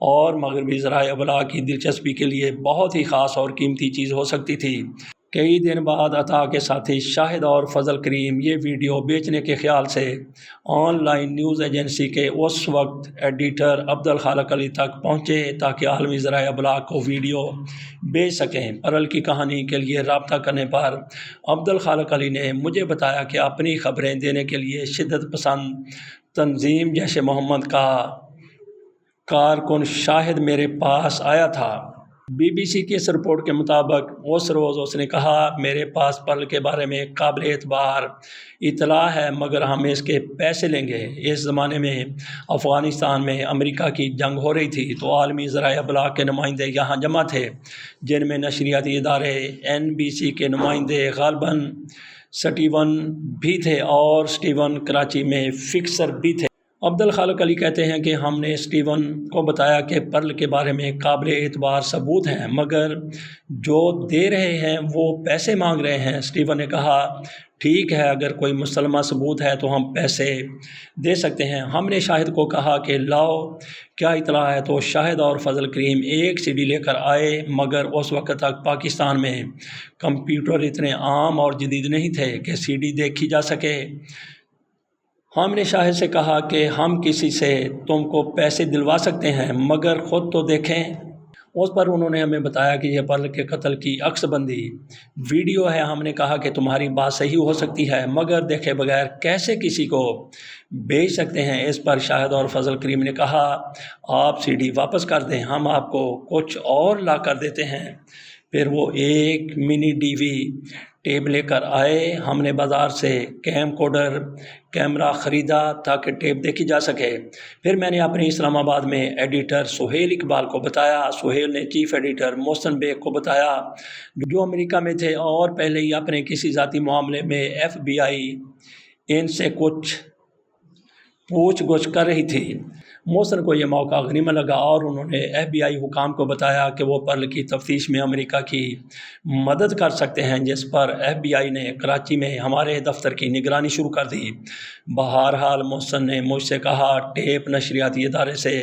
S1: اور مغربی ذرائع ابلاغ کی دلچسپی کے لیے بہت ہی خاص اور قیمتی چیز ہو سکتی تھی۔ کئی دن بعد عطا کے ساتھی شاہد اور فضل کریم یہ ویڈیو بیچنے کے خیال سے آن لائن نیوز ایجنسی کے اس وقت ایڈیٹر عبدالخالق علی تک پہنچے تاکہ عالمی ذرائع ابلاغ کو ویڈیو بیچ سکیں۔ پرل کی کہانی کے لیے رابطہ کرنے پر عبدالخالق علی نے مجھے بتایا کہ اپنی خبریں دینے کے لیے شدت پسند تنظیم جیش محمد کا کارکن شاہد میرے پاس آیا تھا۔ BBC کی اس رپورٹ کے مطابق اس روز اس نے کہا، میرے پاس پرل کے بارے میں قابل اعتبار اطلاع ہے مگر ہم اس کے پیسے لیں گے۔ اس زمانے میں افغانستان میں امریکہ کی جنگ ہو رہی تھی تو عالمی ذرائع ابلاغ کے نمائندے یہاں جمع تھے جن میں نشریاتی ادارے NBC کے نمائندے غالباً سٹیون بھی تھے اور سٹیون کراچی میں فکسر بھی تھے۔ عبد الخالق علی کہتے ہیں کہ ہم نے اسٹیون کو بتایا کہ پرل کے بارے میں قابل اعتبار ثبوت ہیں، مگر جو دے رہے ہیں وہ پیسے مانگ رہے ہیں۔ اسٹیون نے کہا ٹھیک ہے، اگر کوئی مسلمہ ثبوت ہے تو ہم پیسے دے سکتے ہیں۔ ہم نے شاہد کو کہا کہ لاؤ کیا اطلاع ہے، تو شاہد اور فضل کریم ایک سی ڈی لے کر آئے، مگر اس وقت تک پاکستان میں کمپیوٹر اتنے عام اور جدید نہیں تھے کہ سی ڈی دیکھی جا سکے۔ ہم نے شاہد سے کہا کہ ہم کسی سے تم کو پیسے دلوا سکتے ہیں، مگر خود تو دیکھیں۔ اس پر انہوں نے ہمیں بتایا کہ یہ پرل کے قتل کی عکس بندی ویڈیو ہے۔ ہم نے کہا کہ تمہاری بات صحیح ہو سکتی ہے، مگر دیکھے بغیر کیسے کسی کو بیچ سکتے ہیں؟ اس پر شاہد اور فضل کریم نے کہا آپ سی ڈی واپس کر دیں، ہم آپ کو کچھ اور لا کر دیتے ہیں۔ پھر وہ ایک منی ڈی وی ٹیپ لے کر آئے۔ ہم نے بازار سے کیم کوڈر کیمرہ خریدا تاکہ ٹیپ دیکھی جا سکے۔ پھر میں نے اپنے اسلام آباد میں ایڈیٹر سہیل اقبال کو بتایا۔ سہیل نے چیف ایڈیٹر محسن بیگ کو بتایا جو امریکہ میں تھے اور پہلے ہی اپنے کسی ذاتی معاملے میں ایف بی آئی ان سے کچھ پوچھ گچھ کر رہی تھی۔ محسن کو یہ موقع غنیمت لگا اور انہوں نے ایف بی آئی حکام کو بتایا کہ وہ پرل کی تفتیش میں امریکہ کی مدد کر سکتے ہیں، جس پر ایف بی آئی نے کراچی میں ہمارے دفتر کی نگرانی شروع کر دی۔ بہرحال محسن نے مجھ سے کہا ٹیپ نشریاتی ادارے سے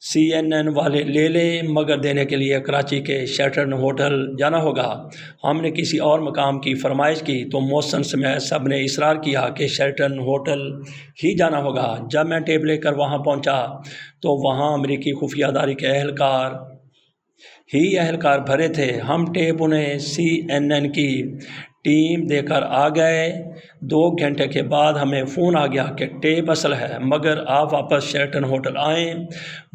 S1: CNN والے لے لیں، مگر دینے کے لیے کراچی کے شیرٹن ہوٹل جانا ہوگا۔ ہم نے کسی اور مقام کی فرمائش کی تو محسن سمیت سب نے اصرار کیا کہ شیرٹن ہوٹل ہی جانا ہوگا۔ جب میں ٹیپ لے کر وہاں پہنچا تو وہاں امریکی خفیہ ادارے کے اہلکار بھرے تھے۔ ہم ٹیپ انہیں CNN کی ٹیم دے کر آ گئے۔ 2 گھنٹے کے بعد ہمیں فون آ گیا کہ ٹیپ اصل ہے، مگر آپ واپس شیرٹن ہوٹل آئیں۔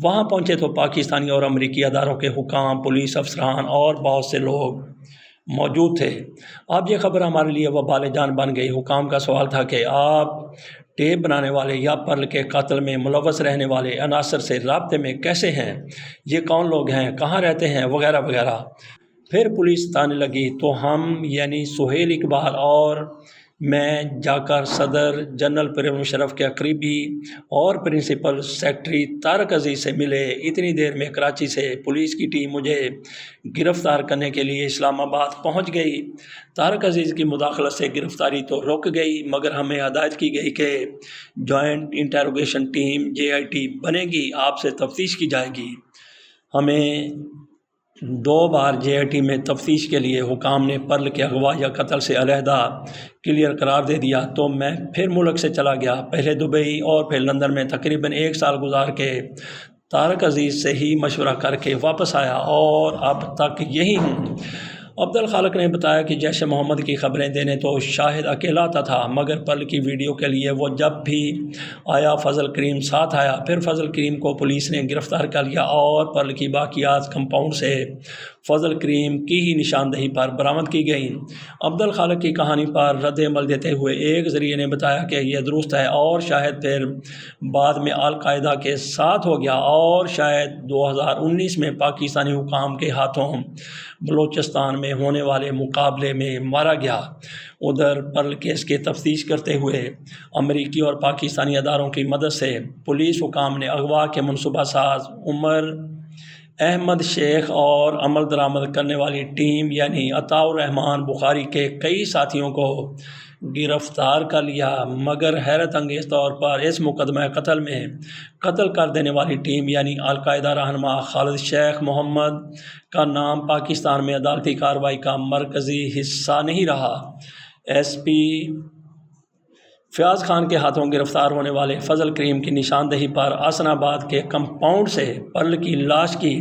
S1: وہاں پہنچے تو پاکستانی اور امریکی اداروں کے حکام، پولیس افسران اور بہت سے لوگ موجود تھے۔ اب یہ خبر ہمارے لیے وبال جان بن گئی۔ حکام کا سوال تھا کہ آپ ٹیپ بنانے والے یا پرل کے قتل میں ملوث رہنے والے عناصر سے رابطے میں کیسے ہیں، یہ کون لوگ ہیں، کہاں رہتے ہیں، وغیرہ وغیرہ۔ پھر پولیس تانے لگی تو ہم یعنی سہیل اقبال اور میں جا کر صدر جنرل پرویز مشرف کے قریبی اور پرنسپل سیکرٹری طارق عزیز سے ملے۔ اتنی دیر میں کراچی سے پولیس کی ٹیم مجھے گرفتار کرنے کے لیے اسلام آباد پہنچ گئی۔ طارق عزیز کی مداخلت سے گرفتاری تو رک گئی، مگر ہمیں ہدایت کی گئی کہ جوائنٹ انٹروگیشن ٹیم JIT بنے گی، آپ سے تفتیش کی جائے گی۔ ہمیں 2 بار JIT میں تفتیش کے لیے حکام نے پرل کے اغوا یا قتل سے علیحدہ کلیئر قرار دے دیا تو میں پھر ملک سے چلا گیا، پہلے دبئی اور پھر لندن میں تقریباً 1 سال گزار کے طارق عزیز سے ہی مشورہ کر کے واپس آیا اور اب تک یہی ہوں۔ عبد الخالق نے بتایا کہ جیش محمد کی خبریں دینے تو شاہد اکیلا آتا تھا، مگر پرل کی ویڈیو کے لیے وہ جب بھی آیا فضل کریم ساتھ آیا۔ پھر فضل کریم کو پولیس نے گرفتار کر لیا اور پرل کی باقیات کمپاؤنڈ سے فضل کریم کی ہی نشاندہی پر برآمد کی گئیں۔ عبد الخالق کی کہانی پر رد عمل دیتے ہوئے ایک ذریعے نے بتایا کہ یہ درست ہے اور شاہد پھر بعد میں القاعدہ کے ساتھ ہو گیا اور شاید 2019 میں پاکستانی حکام کے ہاتھوں بلوچستان میں ہونے والے مقابلے میں مارا گیا۔ ادھر پرل کیس کی تفتیش کرتے ہوئے امریکی اور پاکستانی اداروں کی مدد سے پولیس حکام نے اغوا کے منصوبہ ساز عمر احمد شیخ اور عمل درآمد کرنے والی ٹیم یعنی عطاء الرحمان بخاری کے کئی ساتھیوں کو گرفتار کر لیا، مگر حیرت انگیز طور پر اس مقدمہ قتل میں قتل کر دینے والی ٹیم یعنی القاعدہ رہنما خالد شیخ محمد کا نام پاکستان میں عدالتی کارروائی کا مرکزی حصہ نہیں رہا۔ SP فیاض خان کے ہاتھوں گرفتار ہونے والے فضل کریم کی نشاندہی پر حسن آباد کے کمپاؤنڈ سے پرل کی لاش کی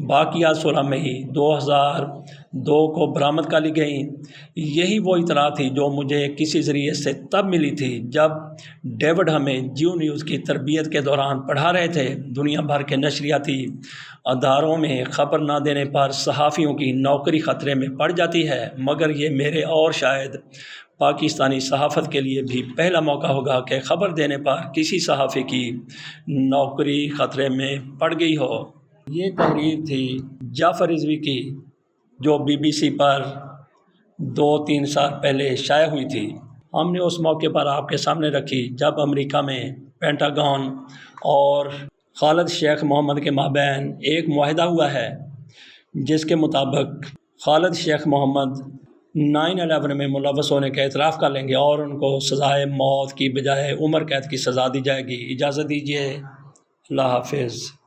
S1: باقیات 16 مئی 2002 کو برآمد کر لی گئیں۔ یہی وہ اطلاع تھی جو مجھے کسی ذریعے سے تب ملی تھی جب ڈیوڈ ہمیں جیو نیوز کی تربیت کے دوران پڑھا رہے تھے۔ دنیا بھر کے نشریاتی اداروں میں خبر نہ دینے پر صحافیوں کی نوکری خطرے میں پڑ جاتی ہے، مگر یہ میرے اور شاید پاکستانی صحافت کے لیے بھی پہلا موقع ہوگا کہ خبر دینے پر کسی صحافی کی نوکری خطرے میں پڑ گئی ہو۔ یہ تحریر تھی جعفر رضوی کی جو BBC پر 2-3 سال پہلے شائع ہوئی تھی۔ ہم نے اس موقع پر آپ کے سامنے رکھی جب امریکہ میں پینٹاگون اور خالد شیخ محمد کے مابین ایک معاہدہ ہوا ہے جس کے مطابق خالد شیخ محمد 9/11 میں ملوث ہونے کا اعتراف کر لیں گے اور ان کو سزائے موت کی بجائے عمر قید کی سزا دی جائے گی۔ اجازت دیجیے، اللہ حافظ۔